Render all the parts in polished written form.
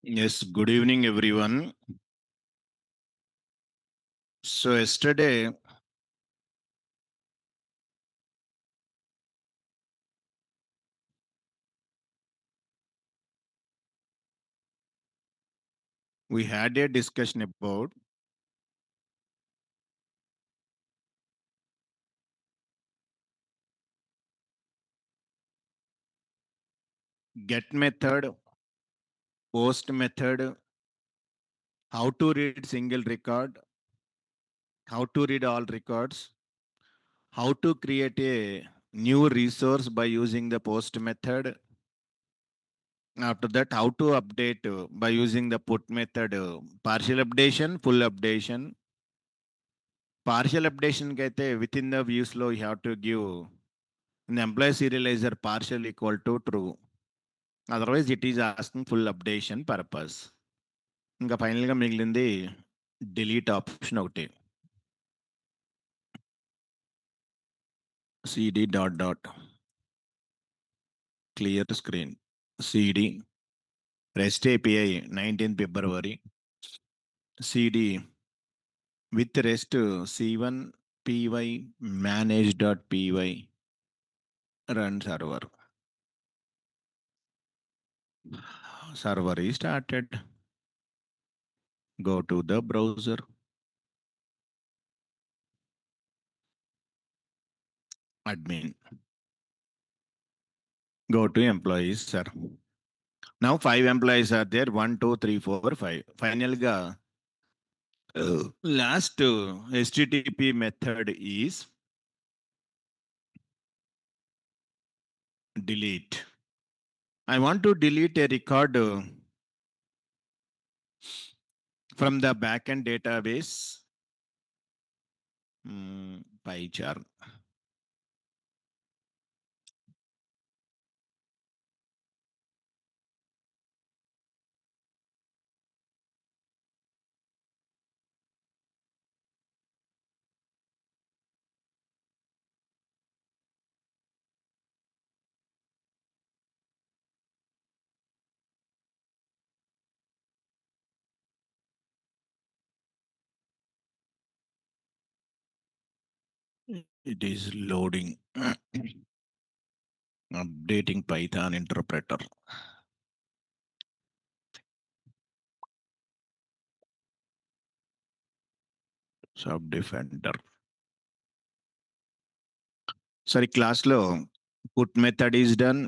Yes, good evening, everyone. So, yesterday we had a discussion about get method, post method, how to read single record, how to read all records, how to create a new resource by using the post method. After that, how to update by using the put method, partial updation, full updation. Partial updation అయితే within the views లో you have to give an employee serializer partial equal to true. Otherwise it is asking full updation purpose. ఇంకా ఫైనల్గా మిగిలింది delete option ఒకటి. CD dot dot clear screen CD rest API 19th February CD with rest C1 py manage dot py run server. Server ఈ started. Go to the browser, admin, go to employees, sir. Now 5 employees are there, 1 2 3 4 5. ఫైనల్గా last HTTP method is delete. I want to delete a record from the backend database. PyCharm. It is loading. Updating Python interpreter. Sub defender. Sorry, class lo put method is done.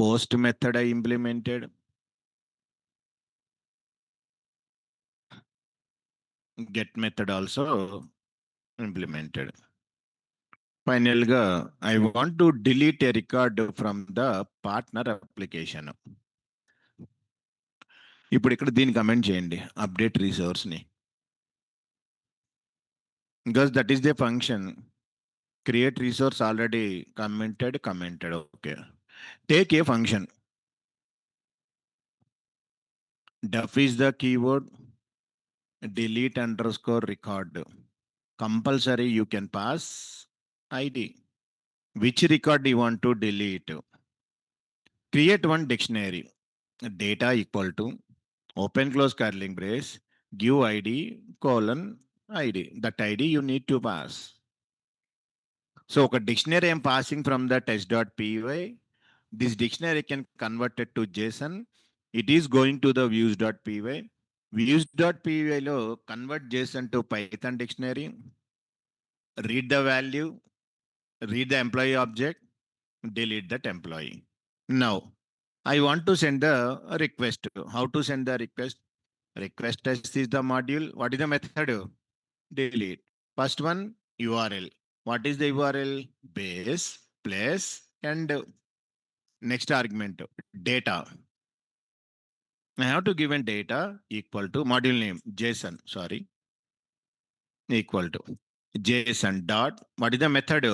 Post method I implemented. Get method also implemented. ఫైనల్గా I want to delete a record from the partner application. ఇప్పుడు ఇక్కడ దీన్ని comment చేయండి, update రిసోర్స్ని. Because that is the function. Create resource already commented. Okay, take a function. Def is the keyword, delete underscore record. Compulsory you can pass ID. Which record you want to delete? Create one dictionary. Data equal to open close curling brace, give ID colon ID. That ID you need to pass. So a dictionary I am passing from the test.py. This dictionary can convert it to JSON. It is going to the views.py. Views.py lo convert JSON to Python dictionary. Read the value, read the employee object, delete that employee. Now I want to send a request. How to send the request? Request test is the module. What is the method? Delete. First one, URL. What is the URL? Base, place, and next argument, data. I have to give a data equal to module name, JSON, sorry, equal to JSON dot. What is the method?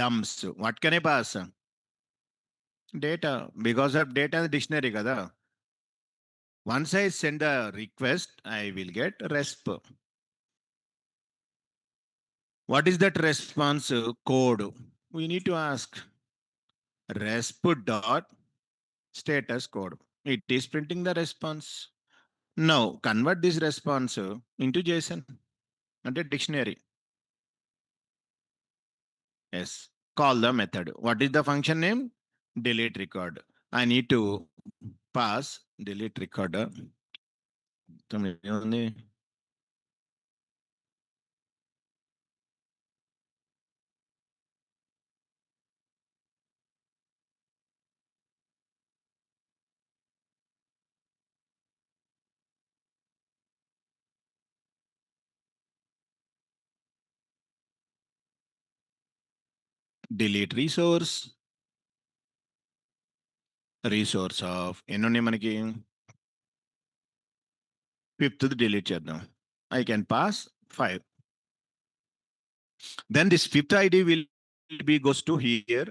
Dumps. What can I pass? Data. Because of data dictionary kada. Once I send the request, I will get resp. What is that response code? We need to ask resp dot status code. It is printing the response. Now convert this response into JSON and a dictionary. Yes. Call the method. What is the function name? Delete record. I need to pass delete recorder. Delete resource. Resource of ఎన్ని మనకి fifth delete చేద్దాం. I can pass 5. Then this fifth ID will be goes to here.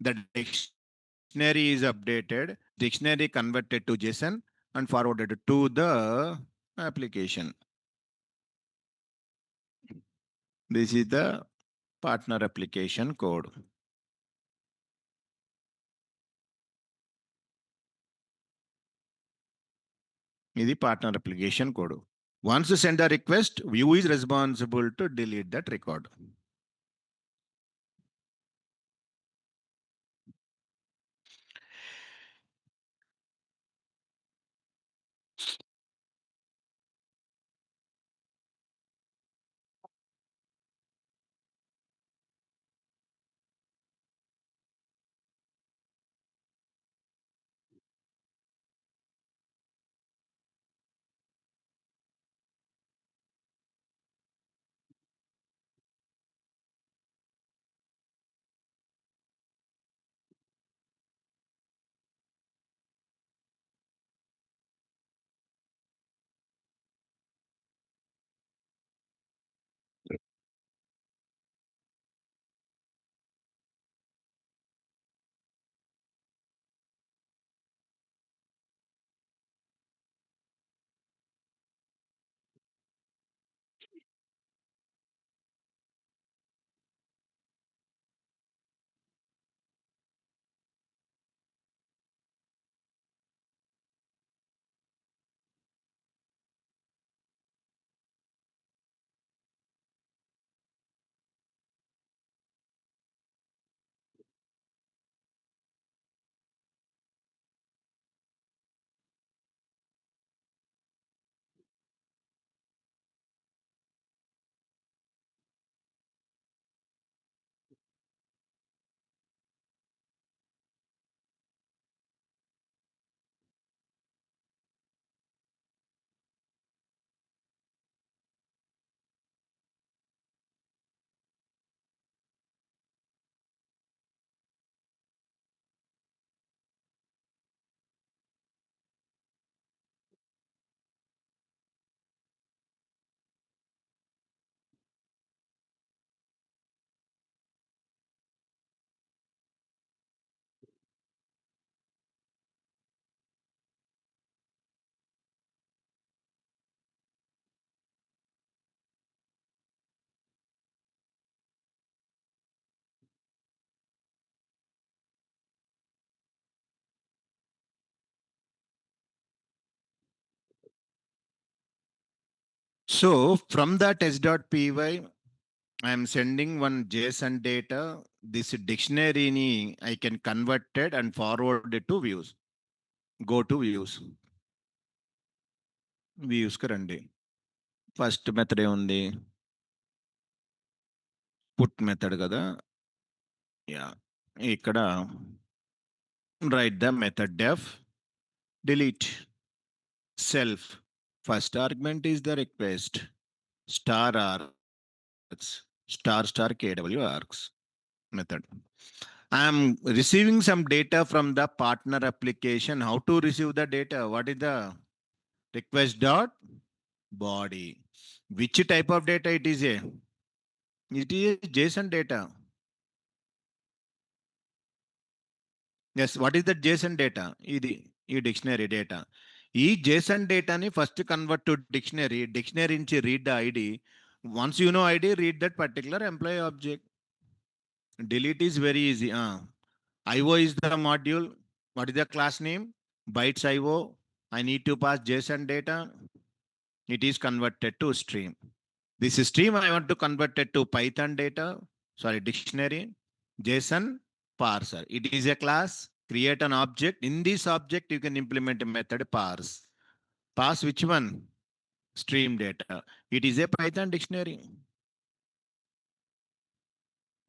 The dictionary is updated. Dictionary converted to JSON and forwarded to the application. This is the partner application code. This is partner application code. Once you send a request, Vue is responsible to delete that record. So from the test.py, I am sending one JSON data. This dictionary I can convert it and forward it to views. Go to views. Views రండి. First method ఏముంది? Put method కదా. Yeah, ఇక్కడ write the method def delete self. First argument is the request star args star kw args method. I am receiving some data from the partner application. How to receive the data? What is the request dot body? Which type of data it is a? It is JSON data. Yes, what is the JSON data? ఈ dictionary data. ఈ JSON dataని first convert to dictionary. Dictionary నుంచి read the ID. Once you know ID, read that particular employee object. Delete is very easy. IO is the module. What is the class name? bytes IO. I need to pass JSON data. It is converted to stream. This stream I want to convert it to Python data, sorry, dictionary, JSON parser. It is a class, create an object. In this object, you can implement a method parse. Parse which one? Stream data. It is a Python dictionary.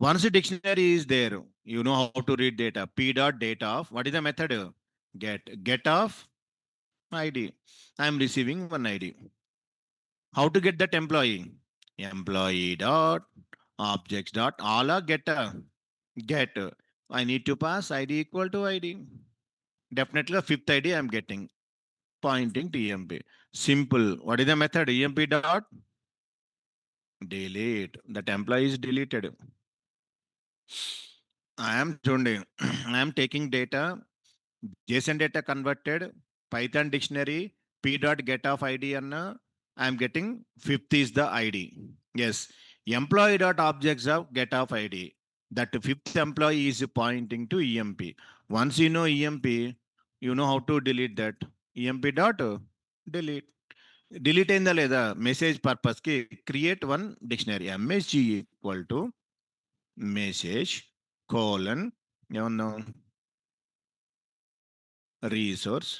Once a dictionary is there, you know how to read data. P dot data of, what is the method? Get of ID. I am receiving one ID. How to get that employee? Employee dot objects dot all are get. I need to pass ID equal to ID. Definitely the fifth ID I am getting, pointing to EMP. Simple. What is the method? EMP dot delete. That employee is deleted. I am doing. I am taking data, JSON data converted, Python dictionary, p dot get of ID, and I am getting fifth is the ID. Yes, employee dot objects of get of ID. That fifth employee is pointing to EMP. Once you know EMP, you know how to delete that. EMP dot delete. Delete in the లేదా message purpose కి create one dictionary MSG equal to message colon ఏమన్నా resource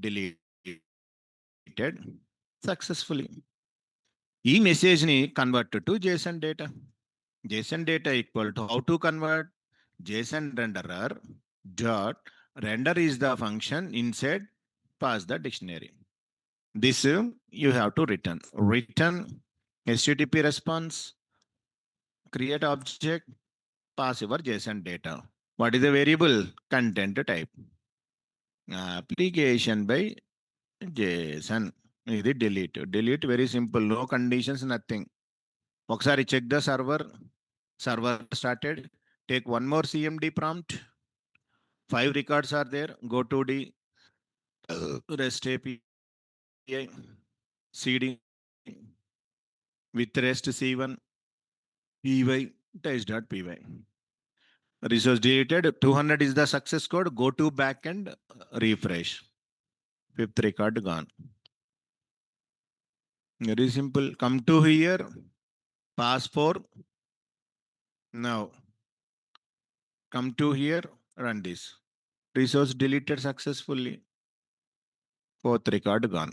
deleted successfully. ఈ message ని convert to JSON data. JSON data equal to how to convert JSON renderer dot render is the function inside pass the dictionary. This you have to return HTTP response, create object, pass your JSON data. What is the variable? Content type. Application by JSON. ఇది delete very simple, no conditions, nothing. ఒకసారి check the server started, take one more CMD prompt, 5 records are there, go to the REST API, CD with REST C1 py test.py. Resource deleted, 200 is the success code, go to backend, refresh, 5th record gone. Very simple. Come to here, pass 4. Now come to here, run this. Resource deleted successfully. 4th record gone.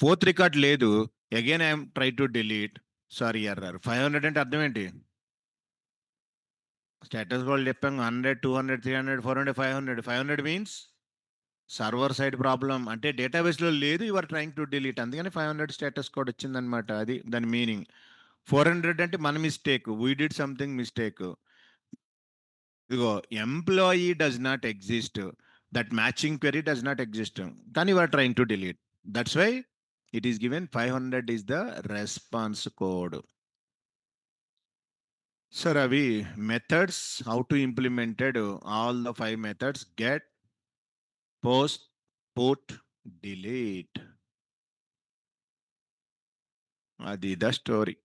4th record లేదు. Again I am try to delete. Sorry, error. 500 అంటే అర్థం ఏంటి? Status code చెప్పాం 100, 200, 300, 400, 500. 500 means server side problem, అంటే డేటాబేస్లో లేదు, you are trying to delete, అందుకని 500 status code వచ్చిందనమాట. అది దాని మీనింగ్. 400 అంటే మన mistake, we did something mistake. ఇదిగో employee does not exist, that matching query does not exist, కానీ you are trying to delete. That's why it is given 500 is the response code. Sir, Ravi, methods, how to implemented all the 5 methods: get, post, put, delete. Adi the story.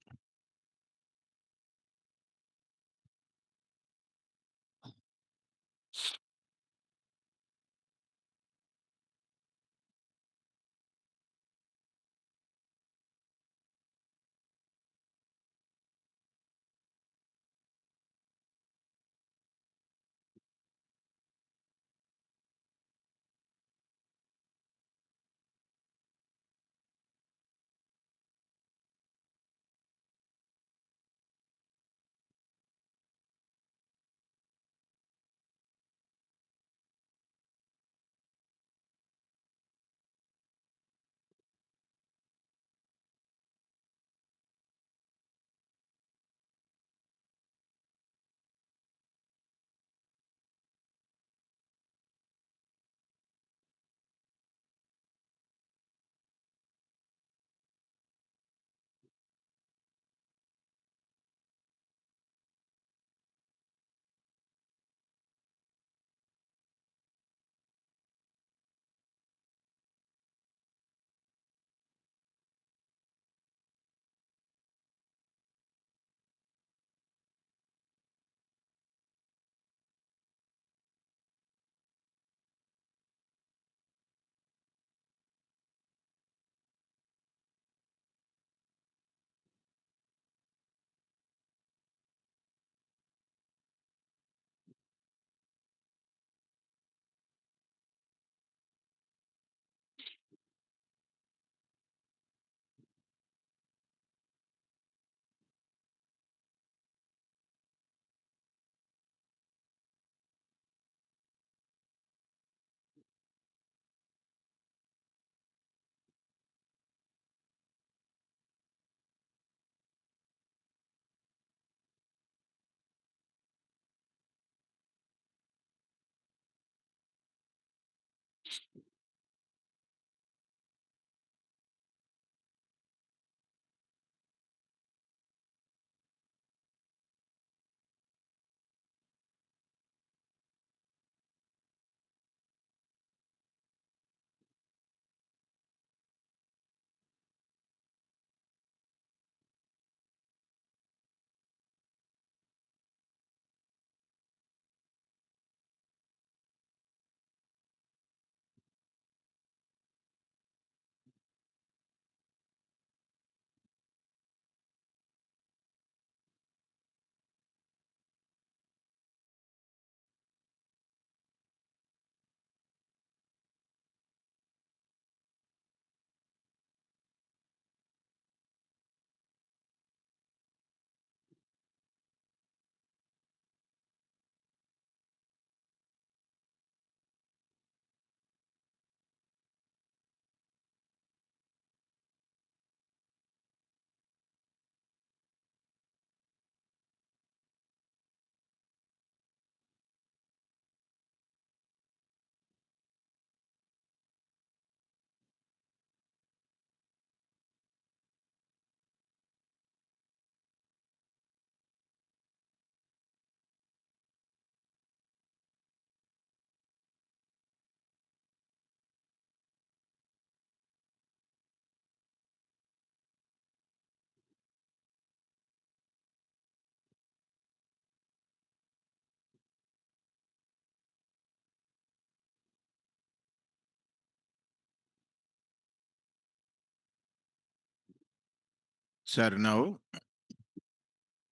Sir, now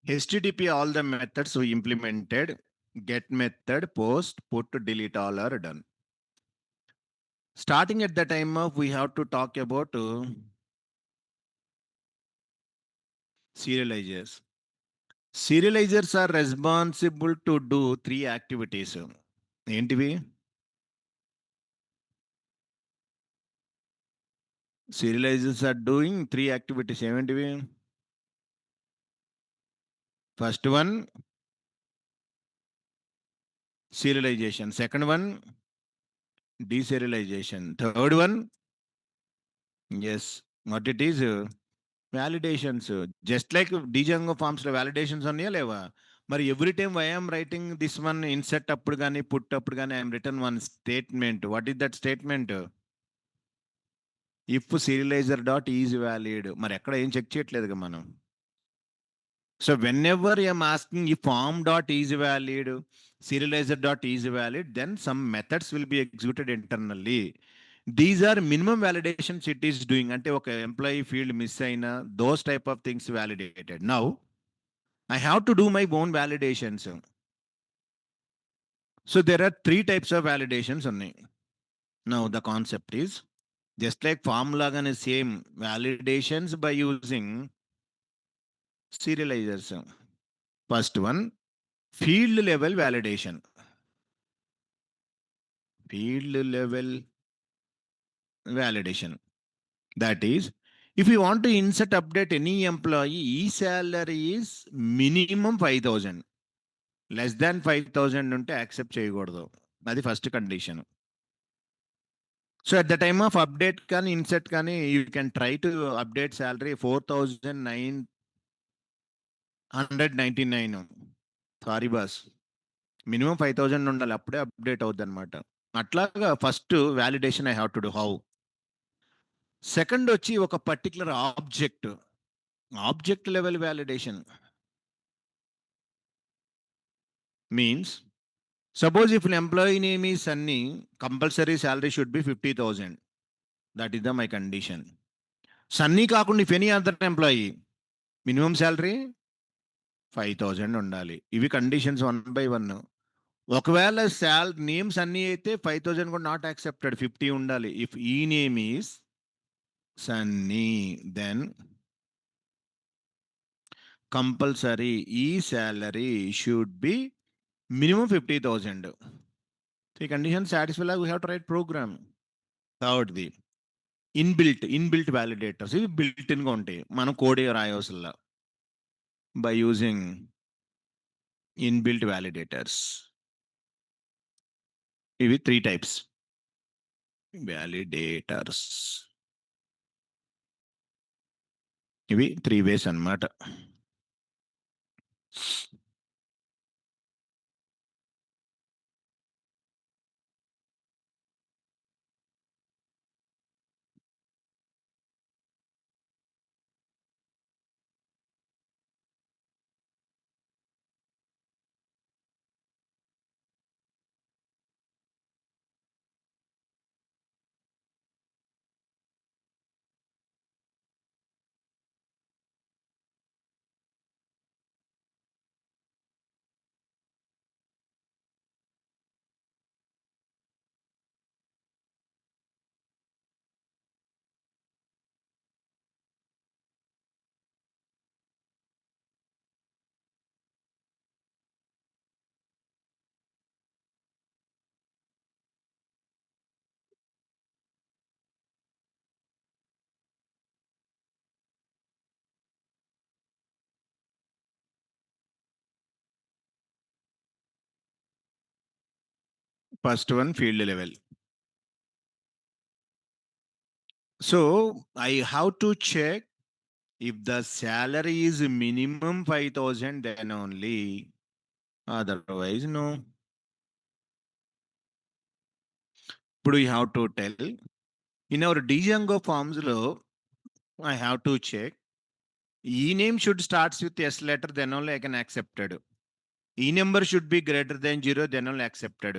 HTTP, all the methods we implemented, get method, post, put, delete, all are done. Starting at the time of, we have to talk about serializers. Serializers are responsible to do three activities. ఏంటివి? Serializers are doing three activities. ఏమేంటివి? First one, serialization. Second one, deserialization. Third one, yes, what it is, validations. Just like Django forms లో validations ఉన్నాయా లేవా? మరి every time I am writing this one insert అప్పుడు కానీ put అప్పుడు కానీ I'm return one statement. What is that statement? If serializer dot is valid. మరి ఎక్కడ ఏం చెక్ చేయట్లేదుగా మనం. So whenever I'm asking ఈ form dot is valid, serializer dot is valid, then some methods will be executed internally. These are minimum validations it is doing. అంటే ఒక employee field miss అయినా those type of things validated. Now I have to do my own validations. So there are three types of validations ఉన్నాయి. Now the concept is just like form లాగానే same validations by using serializers. First one, field level validation. Field level validation. That is, if you want to insert update any employee, salary is minimum 5,000. Less than 5,000 ఉంటే accept చేయకూడదు. అది first condition. So at the time of update కానీ INCET కానీ you can try to update salary 4,999. Sorry boss, minimum 5,000 ఉండాలి, అప్పుడే update అవుద్ది అనమాట. అట్లాగా first validation I have to do. How? Second వచ్చి ఒక particular object level validation. Means suppose if an employee name is Sunny, compulsory salary should be 50,000. That is my condition. Sunny కాకుండా if any other employee, minimum salary 5,000 ఉండాలి. ఇవి conditions 1 by 1. ఒకవేళ name Sunny అయితే 5,000 కూడా not accepted, 50 ఉండాలి. If ఈ name is Sunny, then compulsory ఈ salary should be minimum 50,000. ఈ condition satisfy we have to write program. థర్డ్ది ఇన్బిల్ట్ వ్యాలిడేటర్స్. ఇవి బిల్ట్ ఇన్గా ఉంటాయి, మనం కోడ్ రాయవసల్లా. By using inbuilt validators. ఇవి 3 types. వ్యాలిడేటర్స్. ఇవి 3 ways అన్నమాట. First one, field level. So I have to check if the salary is minimum 5,000, then only. Otherwise, no. But we have to tell in our Django forms lo, I have to check e name should starts with s letter, then only I can accepted. E number should be greater than 0, then only accepted.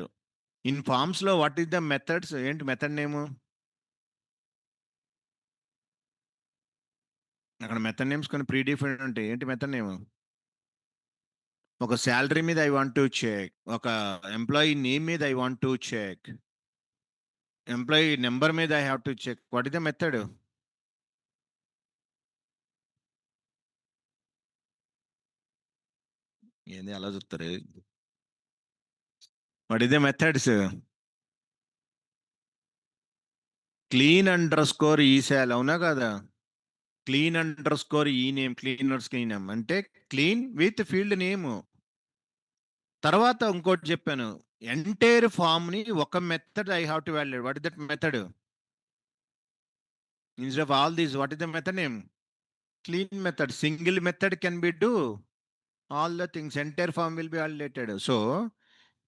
In forms lo, what is the methods? Ent method name? అక్కడ method names కొన్ని predefined ఉంటాయి. ఏంటి method name? ఒక salary మీద I want to check, ఒక employee name మీద I want to check, employee number మీద I have to check. What is the method? ఏంది అలా చూస్తారు? What is the methods? Clean underscore ఈ శాల్, అవునా కదా? క్లీన్ అండర్ స్కోర్ ఈ నేమ్, క్లీనర్స్ క్లీన్ నేమ్ అంటే క్లీన్ విత్ ఫీల్డ్ నేమ్. తర్వాత ఇంకోటి చెప్పాను, ఎంటైర్ ఫామ్ ని ఒక method I have to valuate. What is that method? Instead of all these, what is the method name? Clean method. Single method can be do all the things. Entire form will be validated. So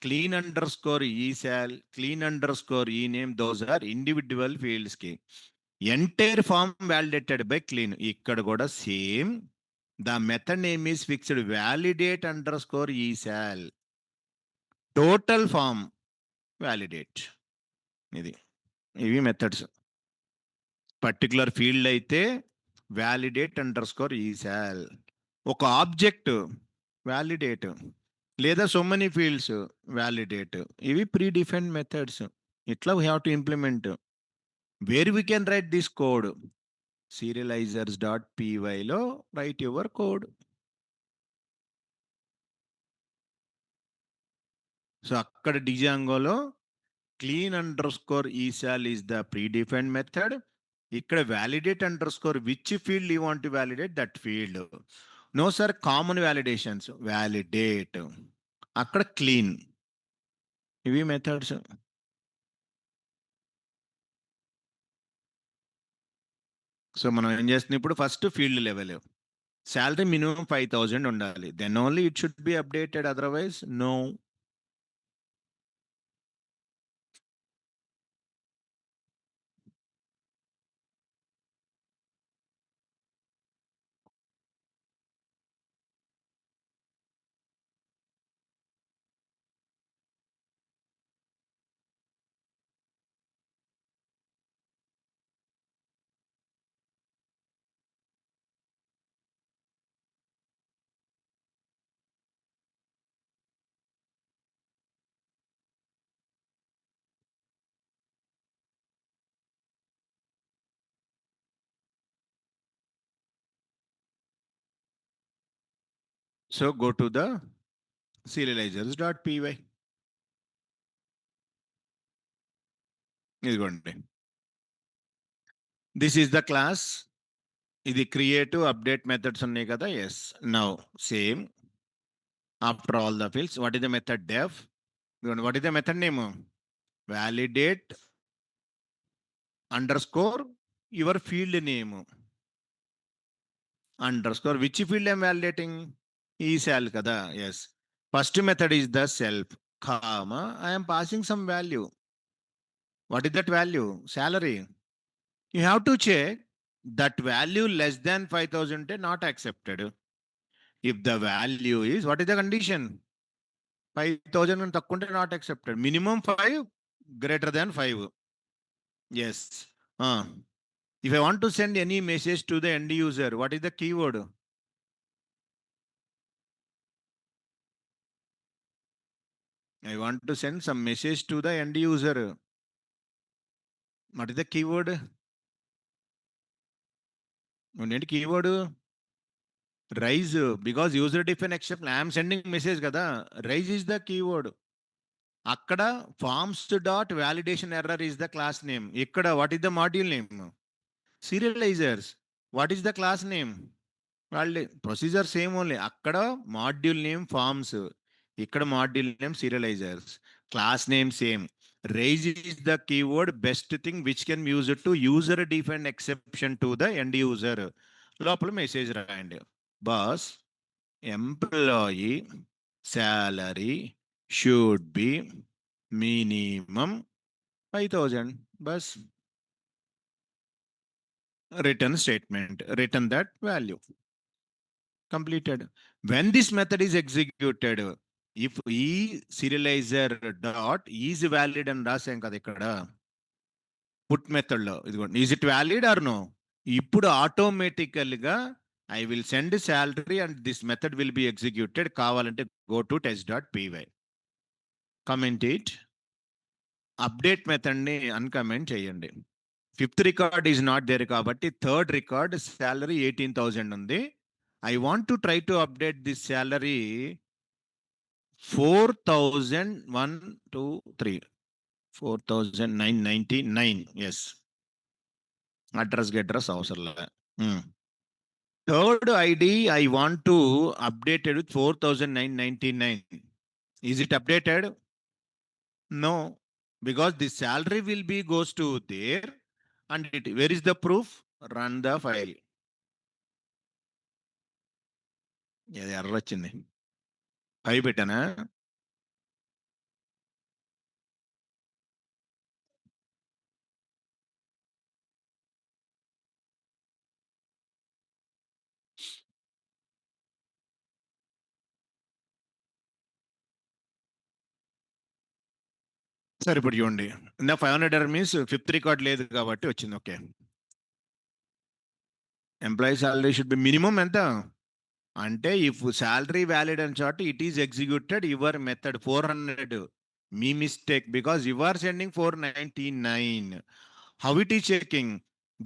clean underscore e sal, clean underscore e name, those are individual fields ki. Entire form validated by clean. Ikkada kuda same. The method name is fixed. Validate underscore e sal. Total form validate. Ivi methods. Particular field అయితే validate underscore ఈ శాల్. ఒక object validate, లేదా so many fields validate. ఇవి pre defined methods. ఇట్లా we have to implement. Where we can write this code? serializers.py లో right your code. So అక్కడ డిజాంగోలో clean underscore ఈ sal is the predefined method. ఇక్కడ validate underscore which field you want to validate that field. No sir, common validations validate, అక్కడ clean. ఇవి methods. So మనం ఏం చేస్తున్నాం ఇప్పుడు? First field level salary minimum 5,000 ఉండాలి, then only it should be updated, otherwise no. So go to the serializers.py. ఇదిగోండి, this is the class. ఇది creative update methods ఉన్నాయి కదా. Yes, now same after all the fields. What is the method? Deaf. What is the method name? Validate underscore your field name, underscore which field I'm validating, e-sal kada, yes. First method is the self, comma, I am passing some value. What is that value? Salary. You have to check that value less than 5,000 not accepted. If the value is, what is the condition? 5,000 and takkunte not accepted. Minimum 5, greater than 5. Yes. If I want to send any message to the end user, what is the keyword? I want to send some message to the end user. What is the keyword? What keyword? Rise, because user define exception. I am sending message kada. Rise is the keyword. అక్కడ forms dot validation error is the class name. ఇక్కడ what is the module name? Serializers. What is the class name? వాళ్ళే procedure same only. అక్కడ module name forms, ఇక్కడ module name serializers, class name same. Raise is the keyword best thing which can use to user define exception to the end user. లోపల message రాయండి. Boss employee salary should be minimum 5,000. బస్ return statement, return that value. Completed. When this method is executed, if e serializer dot is valid and రాసాం కదా ఇక్కడ put method లో, ఇదిగోండి, is it valid or no? ఇప్పుడు automatical గా I will send salary and this method will be executed. కావాలంటే go to test.py, comment it, update method ని uncomment చేయండి. Fifth record is not there కాబట్టి third record salary 18,000 ఉంది. I want to try to update this salary 4,001, 2, 3, 4,999. Yes. Address get address అవసరం. Third ID I want to update it with 4,999. Is it updated? No, because the salary will be goes to there, and where is the proof? Run the file. ఎర్ర వచ్చింది. 5 పెట్టానా? సరే ఇప్పుడు చూడండి, నా 500 means fifth record లేదు కాబట్టి వచ్చింది. Okay. Employee salary should be minimum ఎంత అంటే, ఇఫ్ శాలరీ వ్యాలిడ్ అని చోట it is executed your method 400. మీ mistake, because you are sending 499. How it is checking?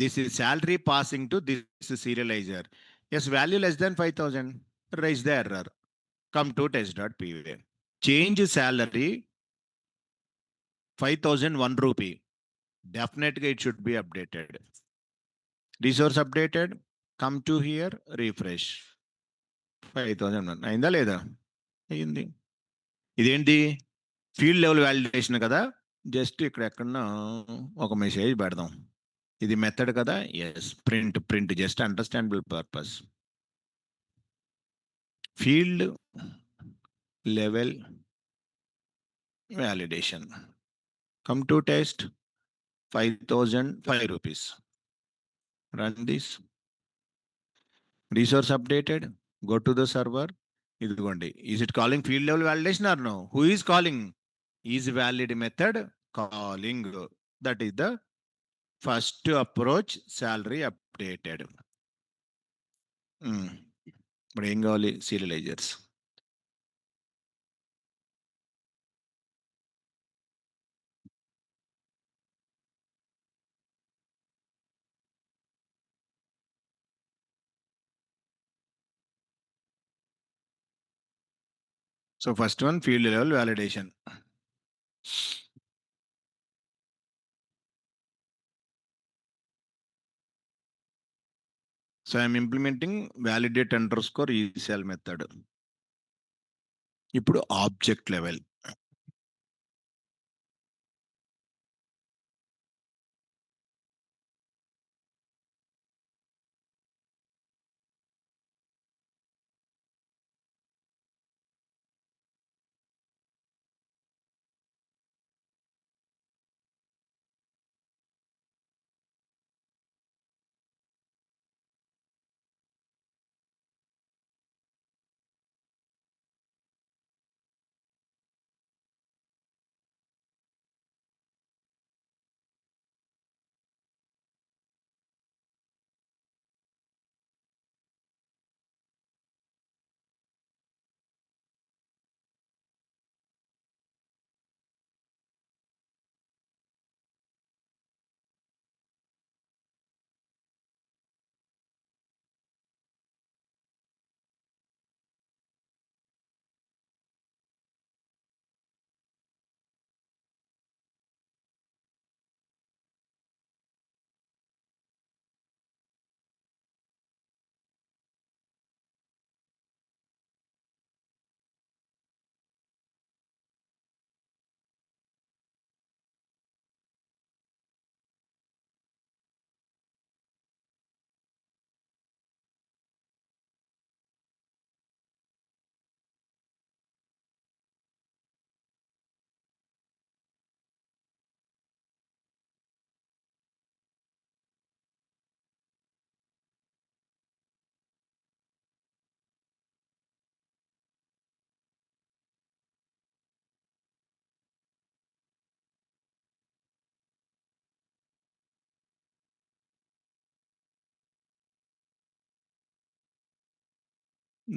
This is salary passing to this serializer. Yes, value less than 5,000. Raise the error. Come to test.py. Change salary 5,001 rupee. Definitely it should be updated. Resource updated. Come to here, refresh. 5,001 అయిందా లేదా? అయింది. ఇదేంటి? Field level validation కదా. Just ఇక్కడ ఎక్కడన్నా ఒక message పెడదాం. ఇది మెథడ్ కదా. Yes, print print just understandable purpose. Field level validation. Come to test, 5,005 rupees. Run this. Resource updated. Go to the server. ఇదిగోండి. Is it calling field level validation or no? Who is calling? Is valid method calling. That is the first approach. Salary updated. ఇప్పుడు ఏం కావాలి? సీరియలైజర్స్. So first one, field level validation. So I am implementing validate underscore e-sal method. ఇప్పుడు object level.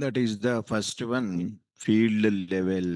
That is the first one, field level.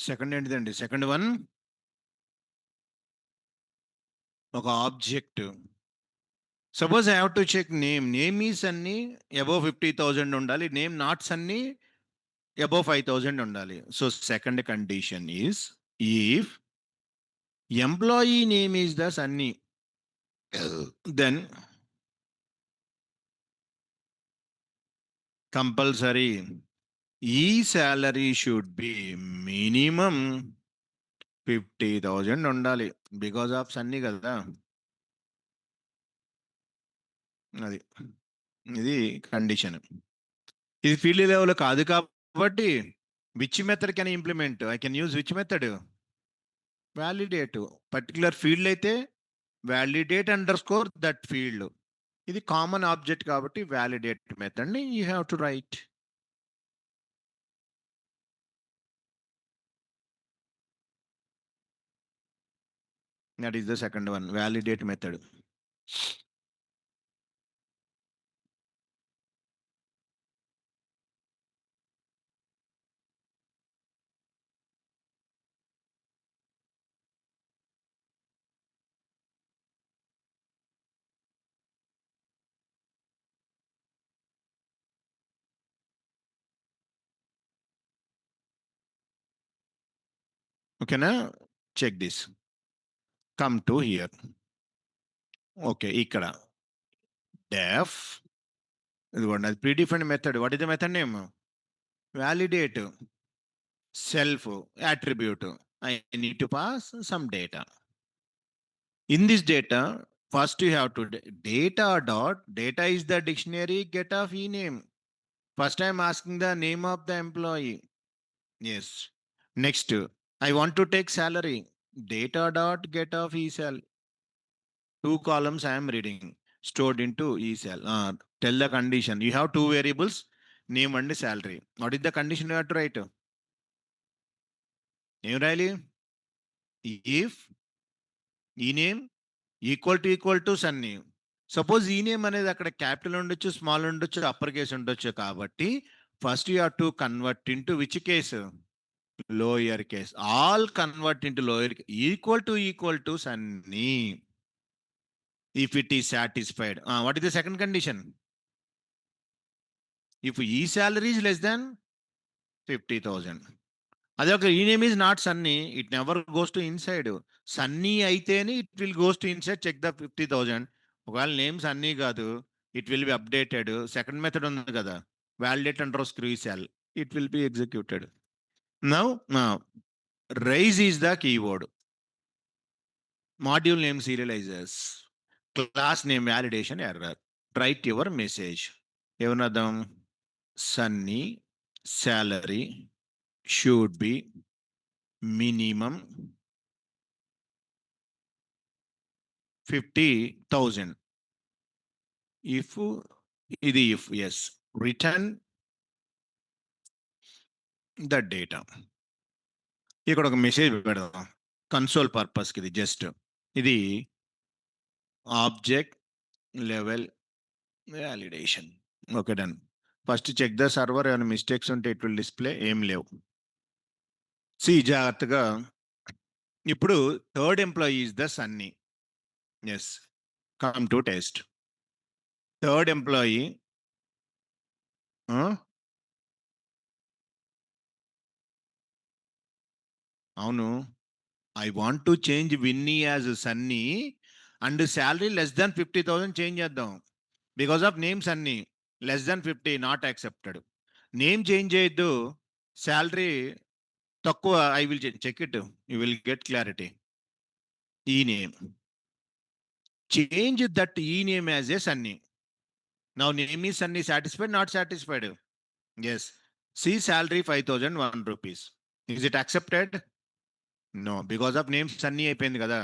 Second ఏంటిదండి? Second one ఒక object. Suppose I have to check name. Name is అన్ని above 50,000 ఉండాలి. Name నాట్స్ అన్ని above 5,000 ఉండాలి. So second condition is if employee name is the Sunny, then compulsory ఈ salary should be minimum 50,000 ఉండాలి. Because of Sunny కదా. అది ఇది కండిషన్. ఇది ఫీల్డ్ లెవెల్ కాదు కాబట్టి which method can implement? I can use which method? Validate. Particular field అయితే validate underscore that field. ఇది కామన్ ఆబ్జెక్ట్ కాబట్టి వ్యాలిడేట్ మెథడ్ ని you have to write. That is the second one, validate method. ఓకేనా? Check this. Come to here. Okay, ఇక్కడ def ఇదిగోండి, అది predefined method. What is the method name? Validate self attribute. I need to pass some data. In this data, first you have to data dot, data is the dictionary get of e name. First I am asking the name of the employee. Yes. Next, I want to take salary. Data dot get of e cell. Two columns I am reading stored into e cell. Tell the condition. You have two variables, name and salary. What is the condition you have to write? Name రాయాలి. If ఈ name equal to Sunny. Suppose ఈ name అనేది అక్కడ capital ఉండొచ్చు, small ఉండొచ్చు, upper case ఉండొచ్చు. కాబట్టి first you have to convert into which case? Lower case. All convert into lower. Equal to Sunny. If it is satisfied. What is the second condition? If ఈ salary is less than 50,000. అదే ఒక ఈ name is not Sunny, it never goes to inside. Sunny అయితేనే it will goes to inside check the 50,000. ఒకవేళ name Sunny కాదు, it will be updated. Second method ఉంది కదా, validate under screw cell, it will be executed. Now Rise is the keyword. Module name serializers. Class name validation error. Write your message. ఏమన్నదాం? Sunny salary should be minimum 50,000. If ఇది if yes, return the data. ఇక్కడ ఒక message పెడదాం console పర్పస్కి. ఇది just ఇది object level validation. Okay, done. First check the server. ఏమైనా mistakes ఉంటే it will display. ఏం లేవు. సి జాగ్రత్తగా. ఇప్పుడు third employee is the Sunny. Yes, come to test. Third employee అవును. I want to change Winnie as Sunny and salary less than 50,000 change చేద్దాం. Because of name Sunny less than 50 not accepted. Name change చేయొద్దు, salary తక్కువ. I will check it, you will get clarity. ఈ name change that ఈ name as a Sunny. Now name ఈ Sunny. Satisfied, not satisfied? Yes. See salary 5,001 rupees. Is it accepted? No, because of name Sunny అయిపోయింది కదా.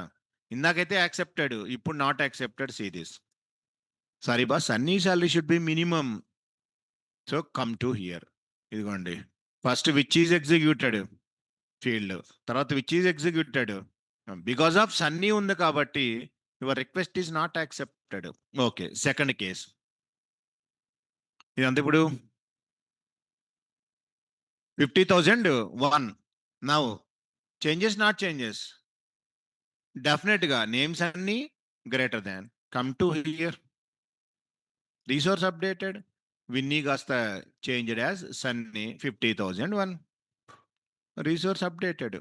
ఇందాకైతే accepted, ఇప్పుడు not accepted. See this. Sorry boss, Sunny salary should be minimum. So come to here. ఇదిగోండి, first which is executed field, తర్వాత which is executed. Because of Sunny ఉంది కాబట్టి your request is not accepted. Okay, second case. ఇదంతా ఇప్పుడు 50,001. Now changes, not changes. డెఫినెట్గా names అన్ని greater than. Come to here. Resource updated. Winnie కాస్త changed as Sunny 50,001. Resource updated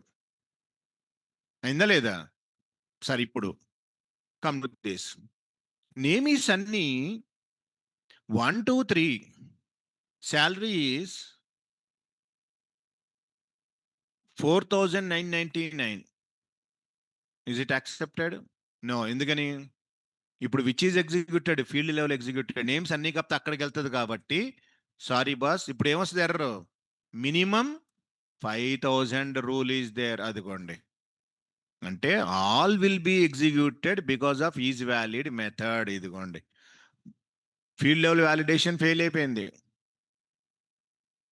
అయిందా లేదా? సరే, ఇప్పుడు కమ్ టు దిస్. నేమ్ ఈ Sunny 1, 2, 3. Salary is 4,999. Is it accepted? No. ఎందుకని? ఇప్పుడు which is executed, field level executed. Names అన్ని కాకపోతే అక్కడికి వెళ్తుంది కాబట్టి సారీ బాస్. ఇప్పుడు ఏమొస్తుంది error? Minimum 5,000 rule is there. అదిగోండి, అంటే all will be executed because of is valid method. ఇదిగోండి, ఫీల్డ్ లెవెల్ వ్యాలిడేషన్ ఫెయిల్ అయిపోయింది.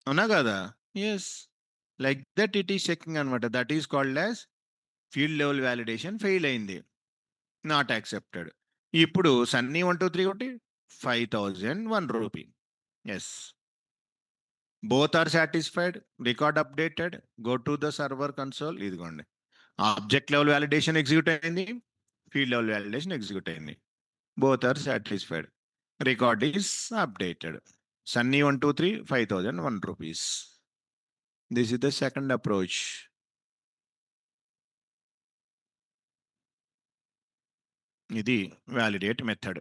అవునా కదా? Yes, like that it is checking అనమాట. That is called as field level validation fail అయింది, not accepted. ఇప్పుడు Sunny 1, 2, 3 ఒకటి 5,001 rupee. Yes, both are satisfied. Record updated. Go to the server console. ఇదిగోండి, object level validation execute అయింది, field level validation execute అయింది. Both are satisfied. Record is updated. Sunny 1, 2, 3 5,001 rupees. This is the second approach. ఇది validate method.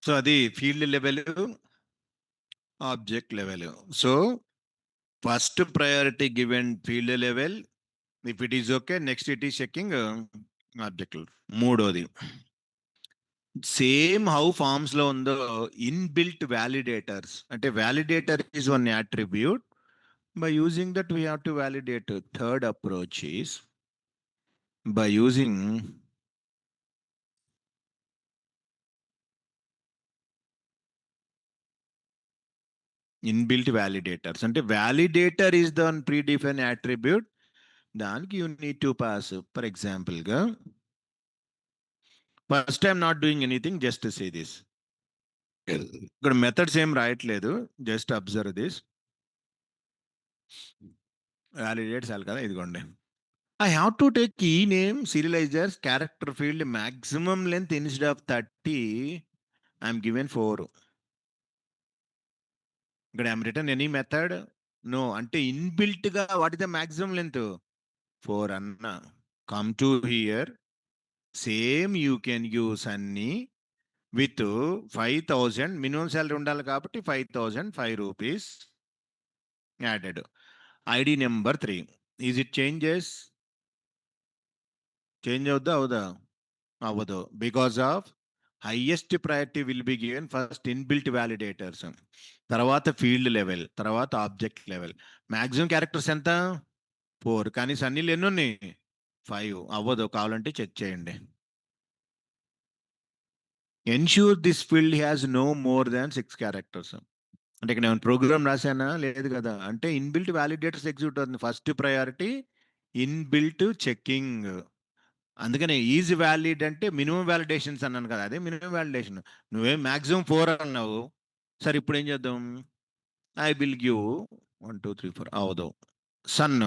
So అది field level, object level. So first priority given field level, if it is okay next it is checking object. మూడోది same how forms లో ఉందో inbuilt validators, అంటే validator is one attribute. By using that, we have to validate. Third approach is by using inbuilt validators. అంటే validator is the predefined attribute. దానికి you need to pass. For example, గా first I'm not doing anything, just to say this. ఇక్కడ methods ఏం రాయట్లేదు, just observe this. Validate చాలు కదా, ఇదిగోండి. I have to take key name, serializers, character field, maximum length instead of 30. I'm given 4. ఇక్కడ I'm return any method no, అంటే inbuilt గా what is the maximum length 4 అన్న. Come to here, same you can use అన్ని with 5,000 minimum salary ఉండాలి కాబట్టి 5,005 rupees added. ID number 3, is it changes? Change అవుద్దా అవుదా? అవ్వదు, because of highest priority will be given first inbuilt validators, తర్వాత field level, తర్వాత object level. Maximum characters ఎంత? 4. కానీ సన్నీలు ఎన్ని ఉన్నాయి? 5. అవ్వదు, కావాలంటే చెక్ చేయండి. Ensure this field has no more than 6 characters. అంటే ఇక్కడ నేను ప్రోగ్రామ్ రాశానా? లేదు కదా. అంటే ఇన్బిల్ట్ వ్యాలిడేటర్స్ ఎగ్జిక్యూట్ అవుతుంది. First priority inbuilt checking. అందుకనే ఈజ్ వ్యాలిడ్ అంటే మినిమం వ్యాలిడేషన్స్ అన్నాను కదా, అదే మినిమం వ్యాలిడేషన్. నువ్వేం మ్యాక్సిమం 4 అన్నావు. సరే ఇప్పుడు ఏం చేద్దాం? I will give 1 2 3 4. అవదు. సన్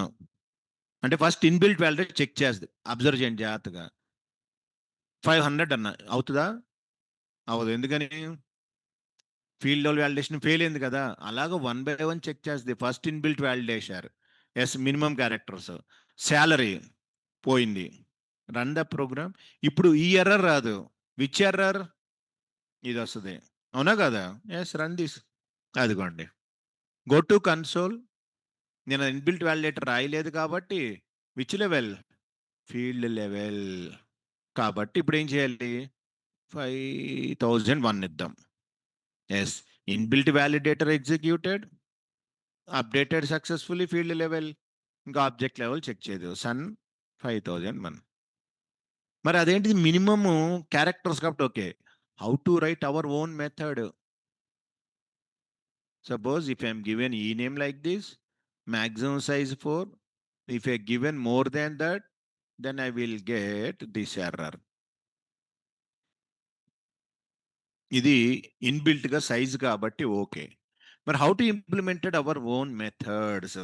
అంటే ఫస్ట్ ఇన్బిల్ట్ వ్యాలిడేట్ చెక్ చేస్తుంది, అబ్జర్వ్ చేయండి జాగ్రత్తగా. 500 అన్న అవుతుందా? అవదు, ఎందుకని? ఫీల్డ్ లెవెల్ వ్యాలిడేషన్ ఫెయిల్ అయింది కదా. అలాగ 1 by 1 చెక్ చేస్తుంది. First inbuilt validations minimum characters. Salary పోయింది, రన్ ద ప్రోగ్రామ్. ఇప్పుడు ఈ ఎర్రర్ రాదు, విచ్ ఎర్రర్? ఇది వస్తుంది, అవునా కదా? Yes, run this. అదిగోండి, గో టు కన్సోల్. నేను ఇన్బిల్ట్ వ్యాలిడేటర్ రాయలేదు కాబట్టి విచ్ లెవెల్? Field level. కాబట్టి ఇప్పుడు ఏం చేయాలి? 5,001 ఇద్దాం. Yes, inbuilt validator executed, updated successfully field level. ఇంకా ఆబ్జెక్ట్ లెవెల్ చెక్ చేయదు, సన్ 5,001. మరి అదేంటిది మినిమమ్ క్యారెక్టర్స్ కాబట్టి okay. How to write our own method? Suppose if I'm given ఈ name like this, maximum size 4. If I given more than that, then I will get this error. ఇది inbuilt గా size కాబట్టి okay. మరి how to implemented our own methods?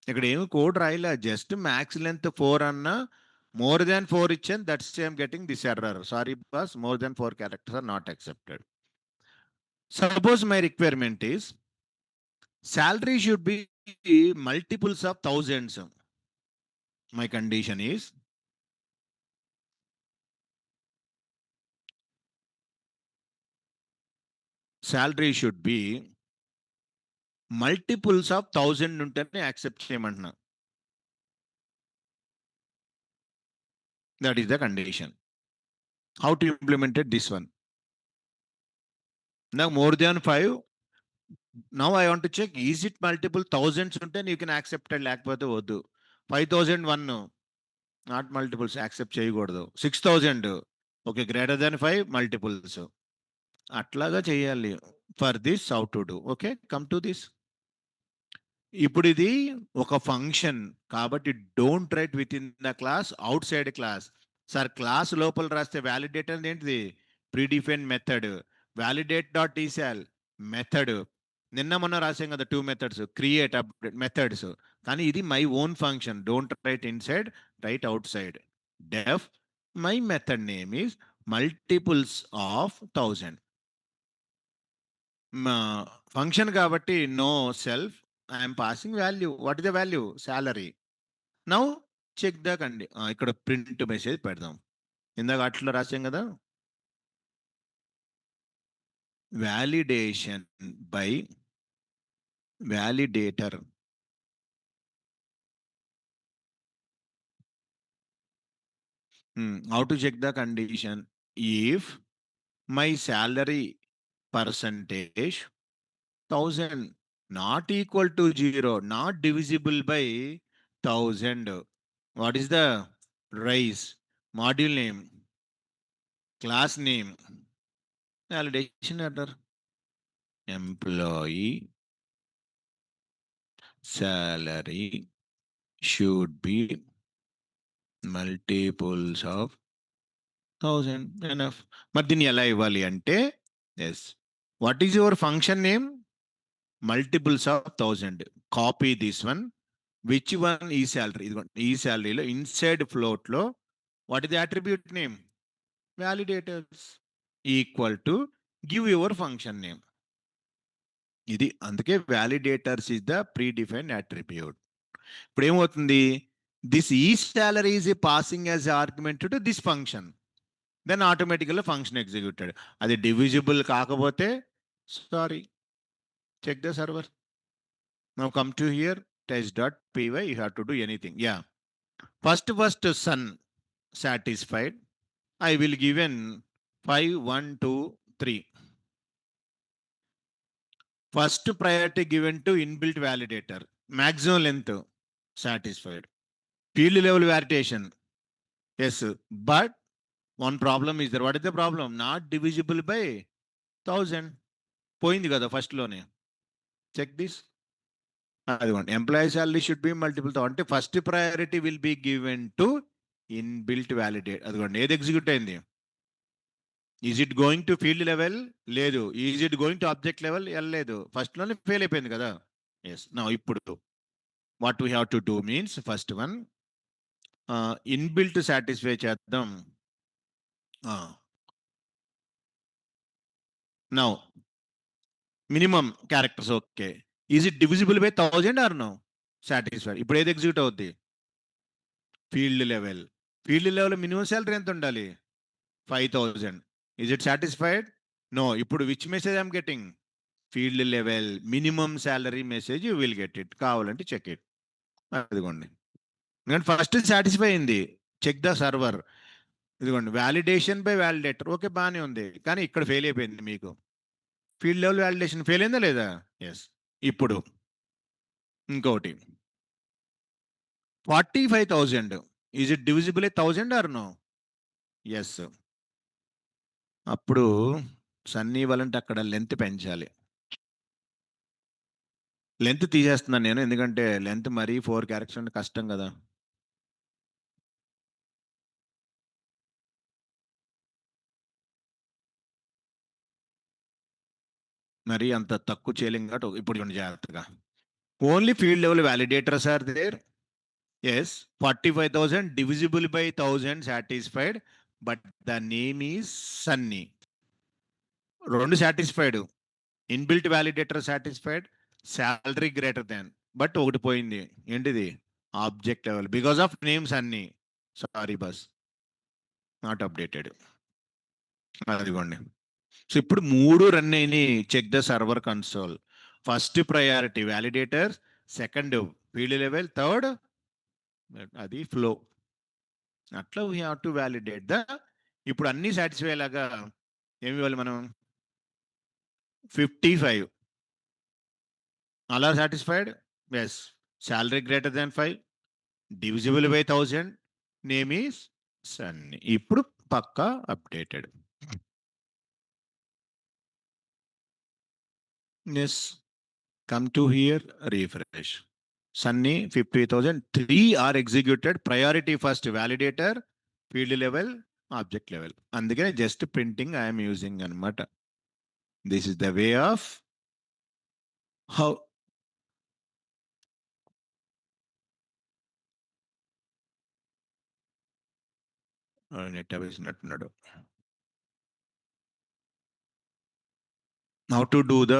ఇక్కడ ఏమి code రాయలే, just max length 4 అన్నా more than 4 ఇచ్చాను, that's I'm getting this error. Sorry boss, more than 4 characters are not accepted. Suppose my requirement is salary should be multiples of thousands. My condition is salary should be multiples of 1,000 ఉంటేనే accept చేయమంటున్నా. That is the condition. How to implemented this one? నాకు more than 5. Now I want to check is it multiple thousands ఉంటే you can accepted, లేకపోతే వద్దు. 5,001 not multiples, accept చేయకూడదు. 6,000 okay, greater than 5 multiples. అట్లాగా చేయాలి. For this how to do? Okay, come to this. ఇప్పుడు ఇది ఒక ఫంక్షన్ కాబట్టి don't write within the class, outside class. Sir class లోపల రాస్తే వ్యాలిడేట్ అనేది ఏంటిది? Predefine method. వ్యాలిడేట్ డాట్ ఈసాల్ మెథడ్. నిన్న మొన్న రాసాం కదా 2 మెథడ్స్, క్రియేట్, అప్డేట్ మెథడ్స్. కానీ ఇది my own function, don't write inside, write outside. Def my method name is multiples of 1,000. Function కాబట్టి no self, I'm passing value. What is the value? Salary. Now check the కండి, ఇక్కడ print message పెడదాం. ఇందాక అట్లా రాసాం కదా, validation by validator. How to check the condition? If my salary percentage 1000 not equal to 0, not divisible by 1000. What is the raise? Module name, class name, validation error. Employee salary should be multiples of 1000. Enough. మరి దీన్ని ఎలా ఇవ్వాలి అంటే yes what is your function name? Multiples of 1000. Copy this one. Which one ఈ salary? ఇదిగోండి ఈ శాలరీలో inside float లో what is the attribute name? Validators equal to give your function name. ఇది అందుకే validators is the predefined attribute. ఇప్పుడు ఏమవుతుంది? This ఈ salary is passing as argument to this function, then ఆటోమేటిక్గా ఫంక్షన్ ఎగ్జిక్యూటెడ్. అది divisible కాకపోతే sorry, check the server. Now come to here test.py. You have to do anything. Yeah, first son satisfied. I will given 5 1 2 3. First priority given to inbuilt validator. Maximum length satisfied. Field level validation, yes, but one problem is there. What is the problem? Not divisible by 1000. పోయింది కదా first లోనే. Check this. అదిగోండి employee salary should be multiple తో, అంటే first priority will be given to inbuilt validate. అదిగోండి ఏది execute అయింది? Is it going to field level? లేదు. Is it going to object level? వెళ్ళలేదు. ఫస్ట్ లోనే ఫెయిల్ అయిపోయింది కదా. ఎస్. నా ఇప్పుడు what we have to do means first one inbuilt satisfy చేద్దాం. Now minimum characters okay. Is it divisible by 1000 or no? Satisfied. ఇప్పుడు ఏది ఎగ్జిక్యూట్ అవుద్ది? Field level. Field level minimum salary ఎంత ఉండాలి? 5000. Is it satisfied? నో. ఇప్పుడు which message I'm getting? Field level minimum salary message you will get it. కావాలంటే check it. అదిగోండి ఎందుకంటే first satisfy అయింది. Check the server. ఇదిగోండి validation by validator. Okay బాగానే ఉంది, కానీ ఇక్కడ ఫెయిల్ అయిపోయింది మీకు. ఫీల్డ్ లెవెల్ వ్యాలిడేషన్ ఫెయిల్ అయిందా లేదా? ఎస్. ఇప్పుడు ఇంకోటి 45,000. Is it divisible 1000 or no? Yes. అప్పుడు సన్నీ ఇవ్వాలంటే అక్కడ లెంత్ పెంచాలి. లెంత్ తీసేస్తున్నాను నేను, ఎందుకంటే లెంత్ మరీ 4 క్యారెక్టర్స్ అంటే కష్టం కదా. మరి అంత తక్కువ చేయలేం కాబట్టి ఇప్పుడు చూడండి జాగ్రత్తగా. Only field level validators are there. Yes. 45,000 divisible by 1000 satisfied, but the name is Sunny. రెండు satisfied. Inbuilt validator satisfied, salary greater than, but ఒకటి పోయింది. ఏంటిది? Object level. Because of names అన్ని. Sorry boss, not updated. అదిగోండి. So ఇప్పుడు 3 run అయినాయి. Check the server console. First priority validator, second field level, third అది flow. అట్లా we have to validate the. ఇప్పుడు అన్ని సాటిస్ఫై లాగా ఏమి ఇవ్వాలి మనం? 55. అలా satisfied? Yes. Salary greater than 5, divisible by 1000, name is Sunny. ఇప్పుడు పక్కా updated. Yes. Come to here, refresh. Sunny 50,000. 3 are executed. Priority first validator, field level, object level. అందుకనే జస్ట్ ప్రింటింగ్ ఐఎమ్ యూజింగ్ అనమాట. This is the way of how. Net వేసినట్టున్నాడు. How to do the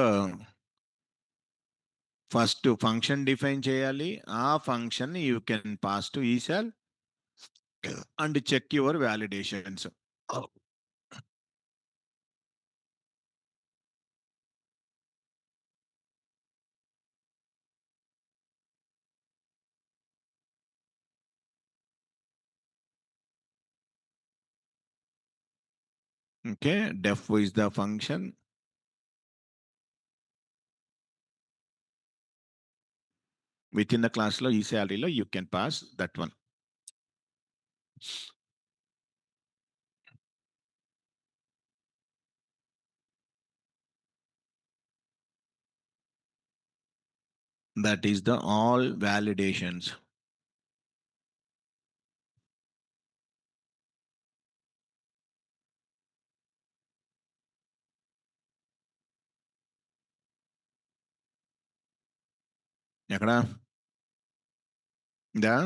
first function define చేయాలి. ఆ function you can pass to ఈసెల్ and check your validations. Okay, def is the function. Within the class lo ఈ శాలరీలో you can pass that one. That is the all validations. ఎక్కడ ఇదా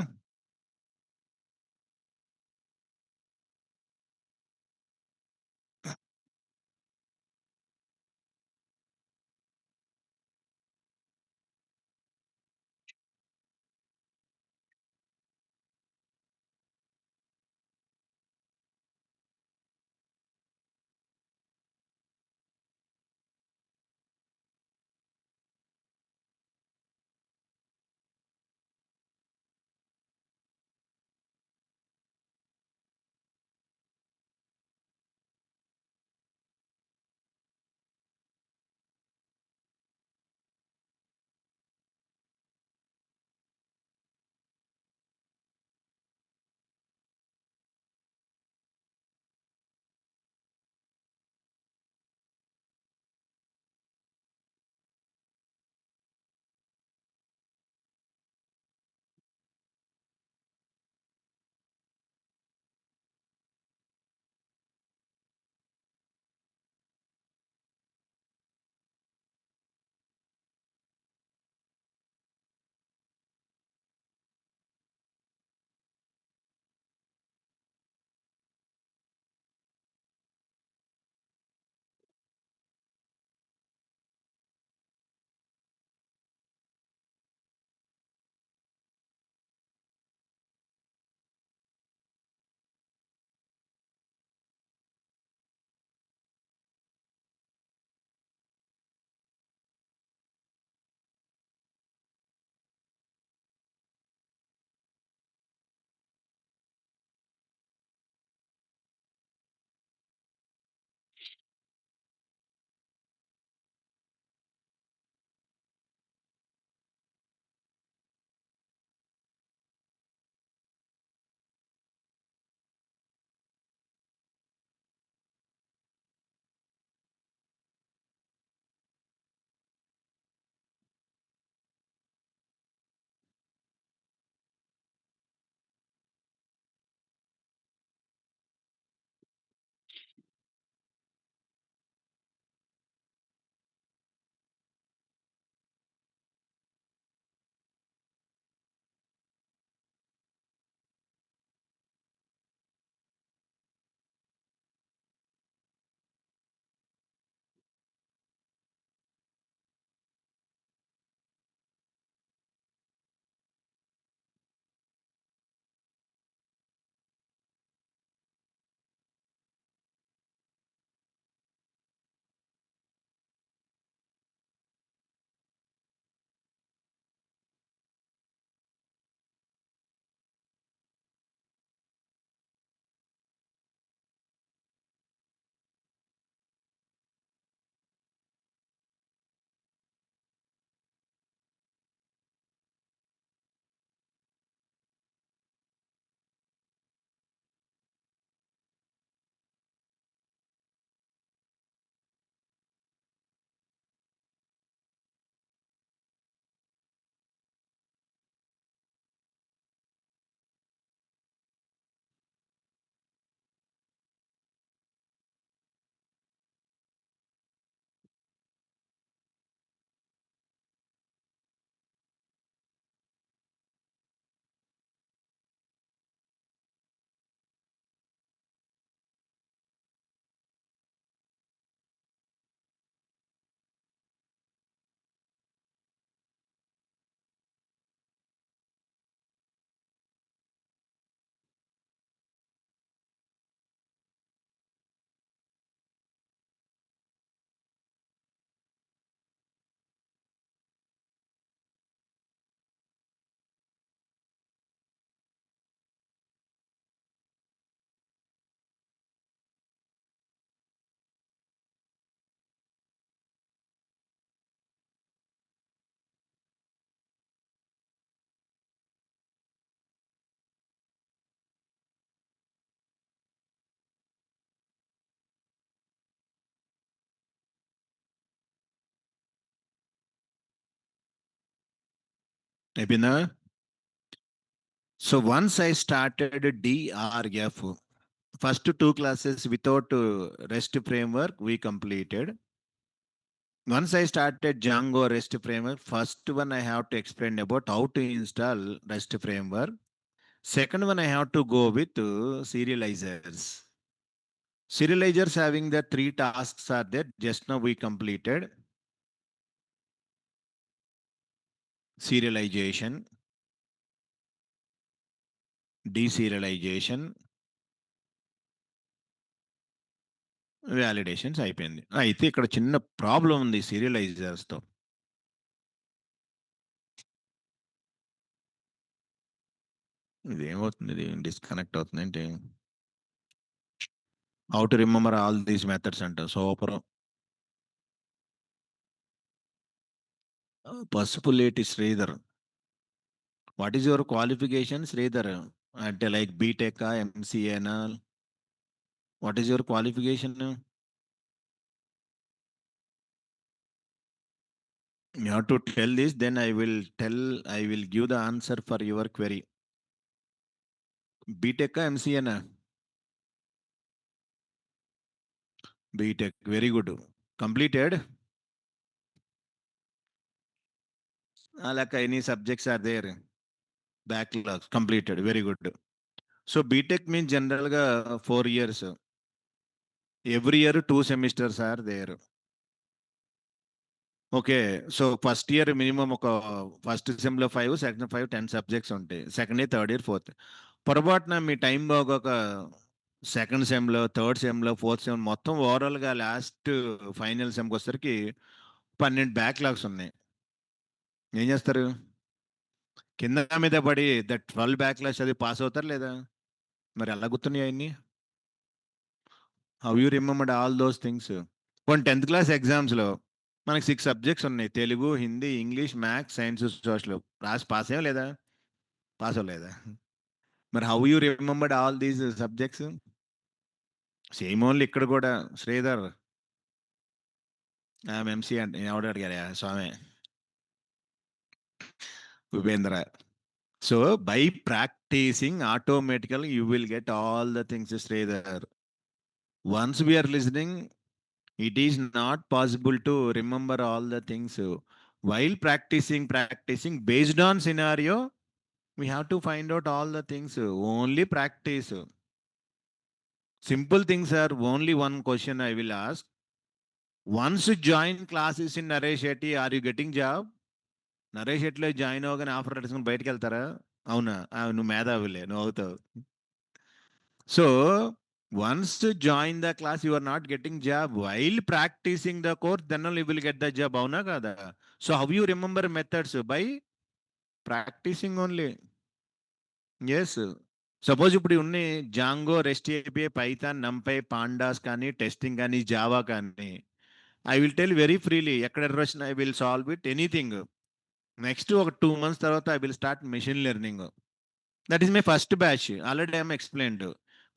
అయిపోయిందా? So once I started DRF, first two classes without REST framework we completed. Once I started Django REST framework, first one I have to explain about how to install REST framework. Second one I have to go with serializers. Serializers having the three tasks are there. Just now we completed serialization, deserialization, validations అయిపోయింది. అయితే ఇక్కడ చిన్న problem ఉంది సీరియలైజర్స్తో. ఇదేమవుతుంది, ఇది disconnect అవుతుంది ఏంటి? How to remember all these methods అంట. Super. Pasupuleti Sridhar, what is your qualification Sridhar? అంటే లైక్ బీటెక్ ఎంసీఏనా? What is your qualification? You have to tell this, then I will give the answer for your query. BTech ఎంసీఏనా? BTech, very good. Completed? like any subjects are there? Backlogs completed, very good. So BTech means general ga 4 years. Every year 2 semesters are there. Okay, so first year minimum first sem lo 5, second 5, 10 subjects ఉంటాయి. Second year, third year, fourth. పొరపాటున మీ time బాగోక second సెమ్లో, third సెమ్లో, fourth sem మొత్తం ఓవరాల్గా last final సెమ్కి వచ్చేసరికి 12 backlogs ఉన్నాయి. ఏం చేస్తారు? కింద మీద పడి 12 బ్యాక్లాగ్స్ అది పాస్ అవుతారు లేదా? మరి ఎలా గుర్తున్నాయి అవన్నీ? How you remembered all those things? కొన్ని 10th క్లాస్ ఎగ్జామ్స్లో మనకి 6 సబ్జెక్ట్స్ ఉన్నాయి: Telugu, Hindi, English, maths, science, social. రాసి పాస్ అయ్యా లేదా? పాస్ అవ్వలేదా? మరి how you remembered all these subjects? Same only ఇక్కడ కూడా. శ్రీధర్ ఎంసీ అంటే ఎవడు అడిగారా స్వామి? Upendra. So by practising automatically you will get all the things Sridhar. Once we're listening, it is not possible to remember all the things. While practicing based on scenario, we have to find out all the things. Only practice. Simple things are only one question I will ask. Once you join classes in Naresh Shetty, are you getting job? Naresh Shetty lo join avagane offer తీసుకొని బయటికి వెళ్తారా? అవునా? నువ్వు మేధావిలే, నువ్వు అవుతావు. So once you join the class, you are not getting job. While practicing the course, then only you will get the job. Avuna kada? So how you remember methods? By practicing only. Yes. Suppose ఇప్పుడు ఉన్న Django, REST API, Python, NumPy, pandas కానీ, testing కానీ, Java కానీ, I will tell very freely. ఎక్కడ error వచ్చినా I will solve it, anything. Next ఒక 2 months తర్వాత I will start machine learning. That is my first batch. Already I'm explained.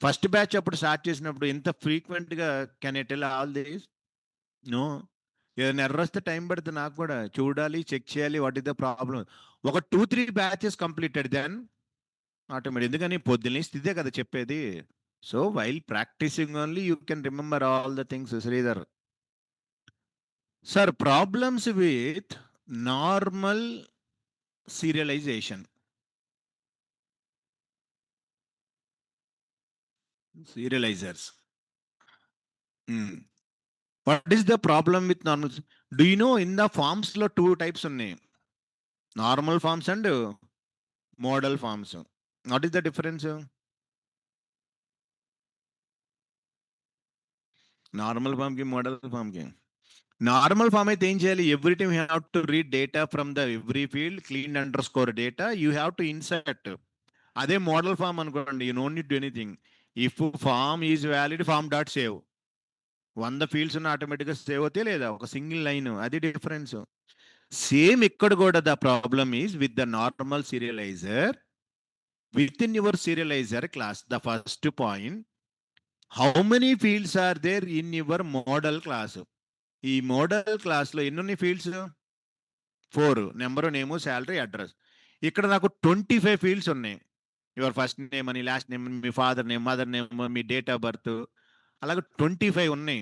First batch అప్పుడు start చేసినప్పుడు ఎంత ఫ్రీక్వెంట్గా can I tell all this? No. ఏదైనా error వస్తే time పడుతుంది నాకు కూడా చూడాలి, చెక్ చేయాలి, వాట్ ఈస్ ద ప్రాబ్లమ్. ఒక 2-3 బ్యాచెస్ కంప్లీటెడ్ దెన్ ఆటోమేటిక్. ఎందుకని పొద్దున్నే స్థితే కదా చెప్పేది. So while practising only you can remember all the things Sridhar. Sir problems with normal serialization. Serializers. What is the problem with normal? Do you know in the forms lo 2 types ఉన్నాయి: normal forms and model forms. What is the difference? Normal form కి model form కి. Normal form అయితే ఏం చేయాలి? Every time you have to read data from the every field, clean underscore data, you have to insert. అదే model form అనుకోండి, you not need do anything. If form is valid, form dot save. 100 fields ఉన్న ఆటోమేటిక్గా save అవుతాయి లేదా? ఒక single line. అది difference. Same ఇక్కడ కూడా the problem is with the normal serializer. Within your serializer class, the first point, how many fields are there in your model class? ఈ model క్లాస్లో ఎన్ని fields? 4. Number, name, salary, address. ఇక్కడ నాకు 25 fields ఉన్నాయి. Your first name అని, last name, మీ father name, mother name, మీ date of birth, అలాగే 25 ఉన్నాయి.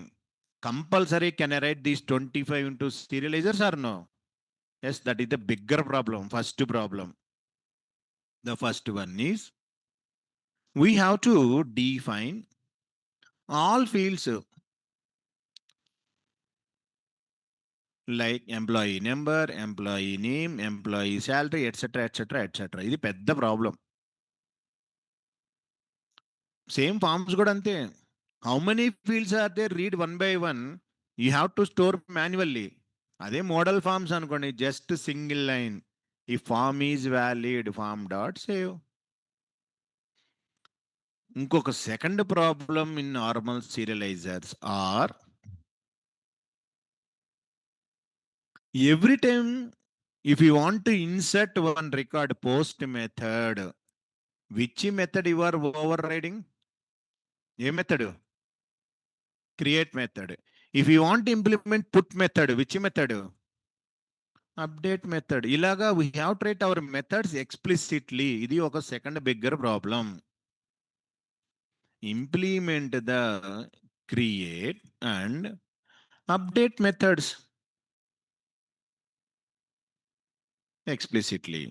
Compulsory can I write these 25 into serializers or no? Yes, that is the bigger problem. First problem. The first one is we have to define all fields like employee number, employee name, employee salary, etc., etc., etc. ఇది పెద్ద problem. Same forms కూడా అంతే. How many fields are there, read one by one. You have to store manually. అదే model forms అనుకోండి, just single line, ఈ form is valid, form dot save. ఇంకొక second problem in normal serializers are every time if you want to insert one record post method, which method you are overriding? A method? Create method. If you want to implement put method, which method? Update method. Ilaga we have to write our methods explicitly. Idi oka second bigger problem. Implement the create and update methods explicitly.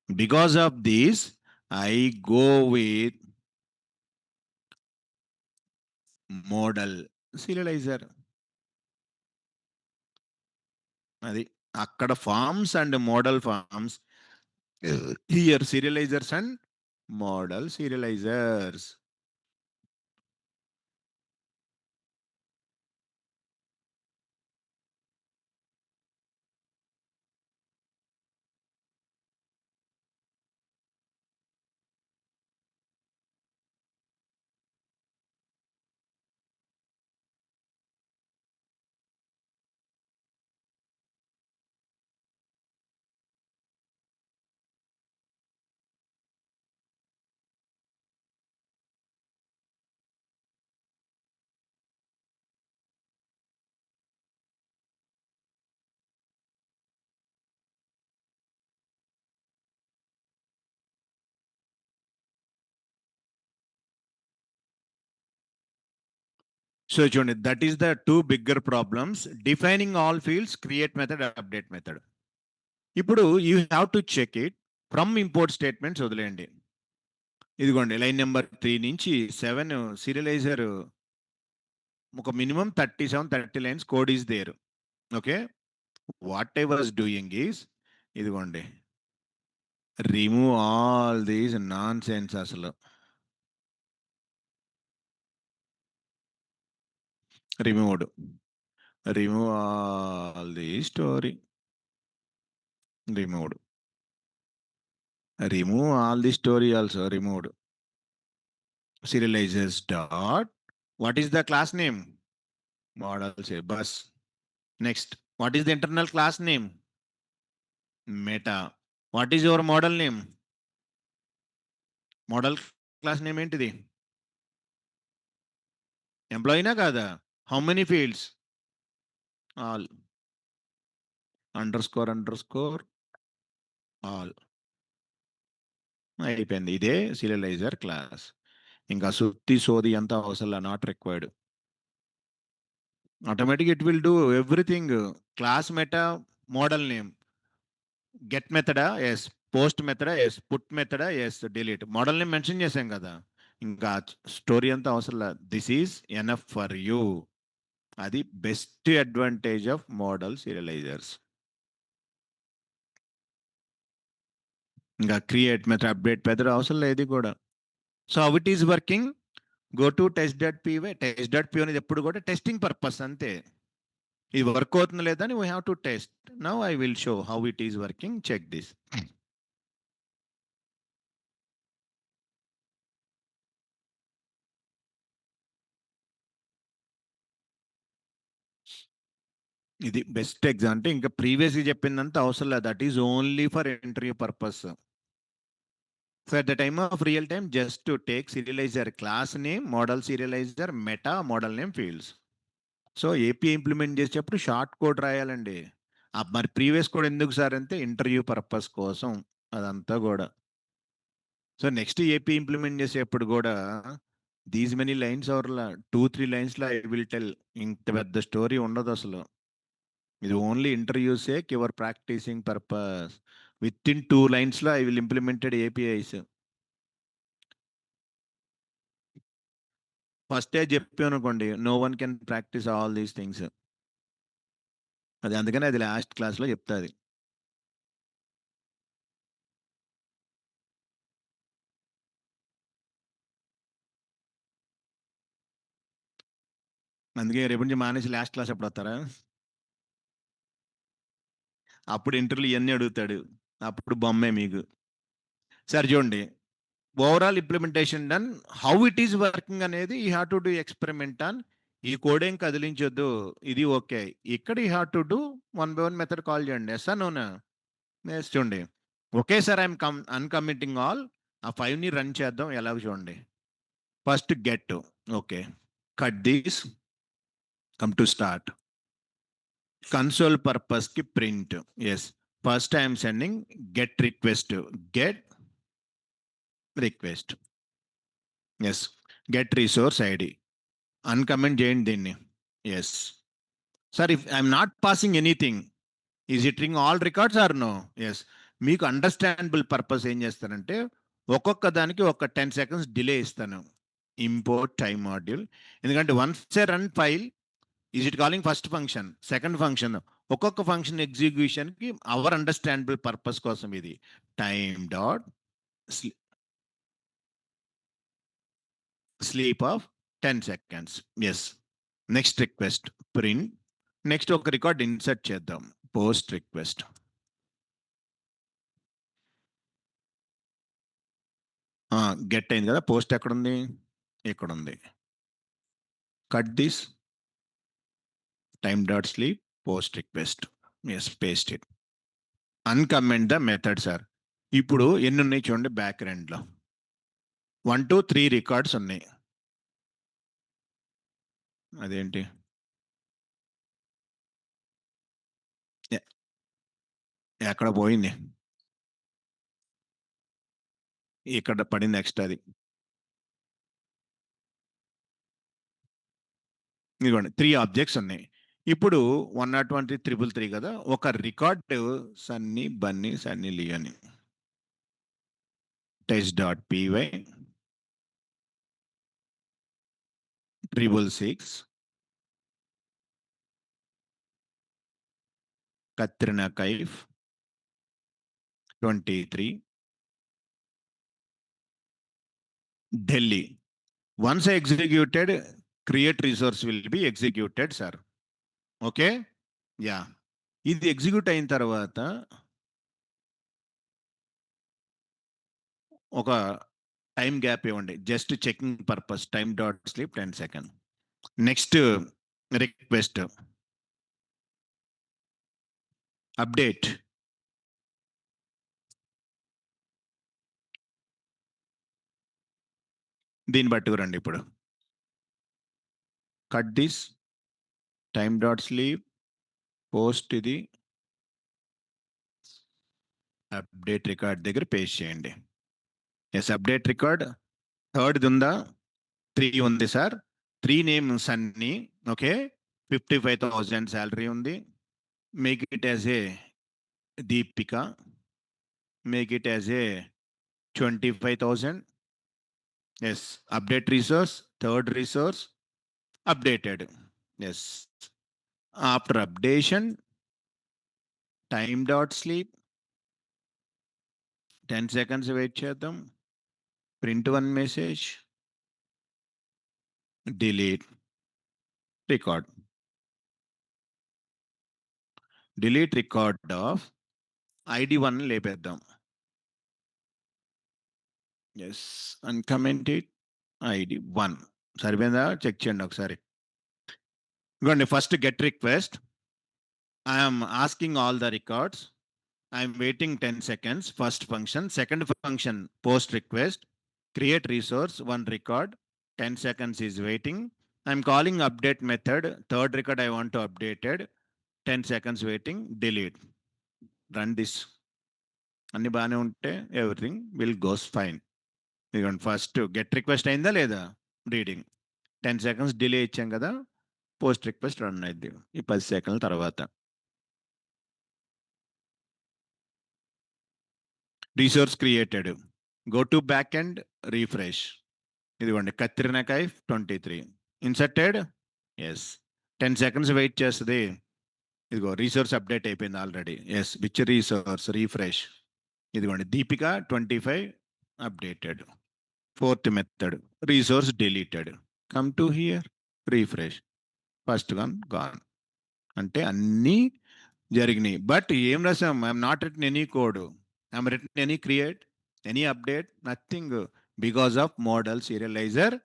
Because of this, I go with model serializer. అది అక్కడ forms and model forms, here serializers and model serializers. So చూడండి, that is the two bigger problems, defining all fields, create method, update method. ఇప్పుడు you have to check it from import statements వదిలేయండి. ఇదిగోండి line number 3 నుంచి 7 serializer ఒక minimum 30 lines code is there. Okay, what I was doing is, ఇదిగోండి remove all these nonsense. అసలు removed, remove all the story, removed, remove all the story also removed. Serializers dot, what is the class name? Model say bus. Next, what is the internal class name? Meta. What is your model name? Model class name ఏంటిది? ఎంప్లాయీనా కాదా? How many fields? All. Under score. అయిపోయింది. ఇదే serializer class. ఇంకా సుత్తి సోది అంతా అవసరం, not required. Automatic it will do everything. Class meta, model name, get మెథడా ఎస్, పోస్ట్ మెథడా ఎస్, పుట్ మెథడా yes, delete. Model name mention చేసాం కదా, ఇంకా స్టోరీ అంతా అవసరం లేదు. This is enough for you. అది best advantage of model serializers. ఇంకా క్రియేట్ మెథడ్, అప్డేట్ మెథడ్ అవసరం లేదు కూడా. So how it is working, go to test.py. test.py అనేది ఎప్పుడు కూడా టెస్టింగ్ పర్పస్ అంతే. ఇది వర్క్ అవుతుంది లేదని we have to test. Now I will show how it is working. Check this. ఇది బెస్ట్ ఎగ్జామ్. అంటే ఇంకా ప్రీవియస్గా చెప్పిందంతా అవసరం లేదు, that is only for interview purpose. So at the time of real time just to take serializer class name, model serializer, meta, model name fields. So API implement చేసేటప్పుడు short code రాయాలండి. మరి previous code ఎందుకు sir అంటే interview purpose కోసం. అదంతా కూడా. So next AP implement చేసేప్పుడు కూడా దీస్ మెనీ లైన్స్ ఆర్లా 2-3 లైన్స్లో ఐ విల్ టెల్. ఇంత పెద్ద స్టోరీ ఉండదు అసలు. ఇది ఓన్లీ ఇంటర్వ్యూసే your practising purpose. Within 2 లైన్స్లో ఐ విల్ ఇంప్లిమెంటెడ్ ఏపీఐస్. ఫస్టే చెప్పాను అనుకోండి, no one can practise all these things. అది అందుకని అది లాస్ట్ క్లాస్లో చెప్తాది. అందుకే రేపు నుంచి మానేసి లాస్ట్ క్లాస్ ఎప్పుడు వస్తారా? అప్పుడు ఇంటర్వ్యూలు ఇవన్నీ అడుగుతాడు, అప్పుడు బొమ్మే మీకు. సరే చూడండి, overall implementation done, how it is working అనేది you have to do experiment on. ఈ కోడ్ ఏం కదిలించొద్దు, ఇది ఓకే. ఇక్కడ you have to do 1 by 1 method call చేయండి. ఎస్ నోనా? ఎస్. చూడండి, ఒకేసారి ఐఎమ్ అన్కమిటింగ్ ఆల్. ఆ 5ని రన్ చేద్దాం ఎలాగో చూడండి. First get, okay. Cut this, come to start. Console purpose కి print. Yes. First I'm sending get request, get request. Yes. Get resource ID, uncomment చేయండి దీన్ని. Yes. Sir if I'm not passing anything, is it ring all records or no? Yes. మీకు understandable purpose ఏం చేస్తానంటే ఒక్కొక్క దానికి ఒక 10 seconds delay ఇస్తాను. Import time module. ఎందుకంటే once a run file, is it calling first function, second function, ఒక్కొక్క function ఎగ్జిక్యూషన్కి అవర్ అండర్స్టాండబుల్ పర్పస్ కోసం ఇది time dot sleep of 10 seconds. Yes. Next request print. Next ఒక రికార్డ్ ఇన్సర్ట్ చేద్దాం, post request. Get అయింది కదా, post ఎక్కడుంది? ఇక్కడ ఉంది. Cut this, time dot sleep, post request. Yes, paste it. Uncomment the method sir. ఇప్పుడు ఎన్ని ఉన్నాయి చూడండి బ్యాక్ ఎండ్లో. 1 2 3 రికార్డ్స్ ఉన్నాయి. అదేంటి ఎక్కడ పోయింది? ఇక్కడ పడింది నెక్స్ట్. అది ఇదిగోండి 3 ఆబ్జెక్ట్స్ ఉన్నాయి. ఇప్పుడు 101 333 కదా, ఒక record Sunny Bunny Sunny Leone test dot PY 666 Katrina Kaif 23 Delhi. Once executed, create resource will be executed sir. Okay, yeah. ఇది ఎగ్జిక్యూట్ అయిన తర్వాత ఒక టైం గ్యాప్ ఇవ్వండి, just checking purpose. Time dot sleep 10 seconds. Next request update. దీన్ని పట్టుకురండి ఇప్పుడు. Cut this, time dot sleep, post, ఇది update record దగ్గర పేస్ట్ చేయండి. Yes, update record. థర్డ్ది ఉందా? 3 ఉంది sir. 3 name Sunny. Okay, 55,000 salary ఉంది. Make it as a Deepika, make it as a 25,000. Yes. Update resource, third resource updated. Yes. After updation, time dot sleep 10 seconds wait చేద్దాం. Print 1 message, delete record. Delete record of ID 1 లేపేద్దాం. Yes, uncommented ID 1. సరిపోయిందా? Check చేయండి ఒకసారి. ఇవ్వండి, first get request, I'm asking all the records, I'm waiting 10 seconds. First function. Second function post request, create resource 1 record, 10 seconds is waiting. I'm calling update method, third record I want to updated, 10 seconds waiting, delete. Run this. అన్ని బాగానే ఉంటే everything will goes fine. ఇదిగోండి first get request అయిందా లేదా, reading 10 seconds delay ఇచ్చాం కదా, post request run అయింది ఈ 10 సెకండ్ల తర్వాత. Resource created, go to back and refresh. ఇదిగోండి Katrina Kaif 23 inserted. Yes, 10 seconds wait చేస్తుంది. ఇదిగో రీసోర్స్ అప్డేట్ అయిపోయింది already. Yes, which resource refresh. ఇదిగోండి Deepika 25 updated. Fourth method resource deleted, come to here refresh, first one gone. అంటే అన్నీ జరిగినాయి. బట్ ఏం రాసాం, I'm not written any code, I'm written any create any update, nothing. Because of model serializer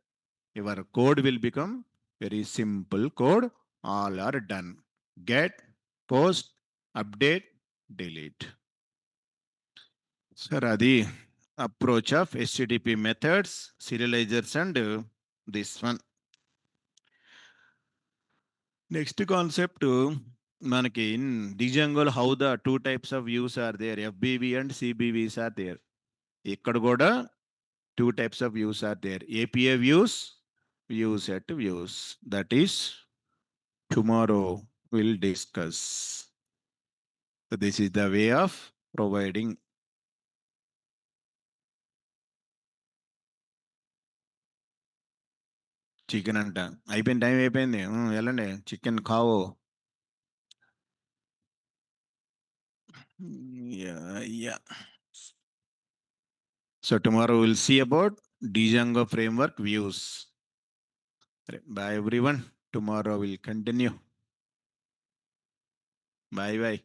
your code will become very simple code. All are done. Get, post, update, delete. Sir అది approach of HTTP methods, serializers and this one. Next concept మనకి in డిజంగోల్ how the 2 types of views are there, FBV and CBVs are there. ఇక్కడ కూడా 2 types of views are there, API views, view set views. That is tomorrow will discuss. This is the way of providing. Chicken అంట అయిపోయింది, time అయిపోయింది, వెళ్ళండి chicken కావో. Yeah. So tomorrow we'll see about Django framework views. Bye everyone. Tomorrow we'll continue. Bye bye.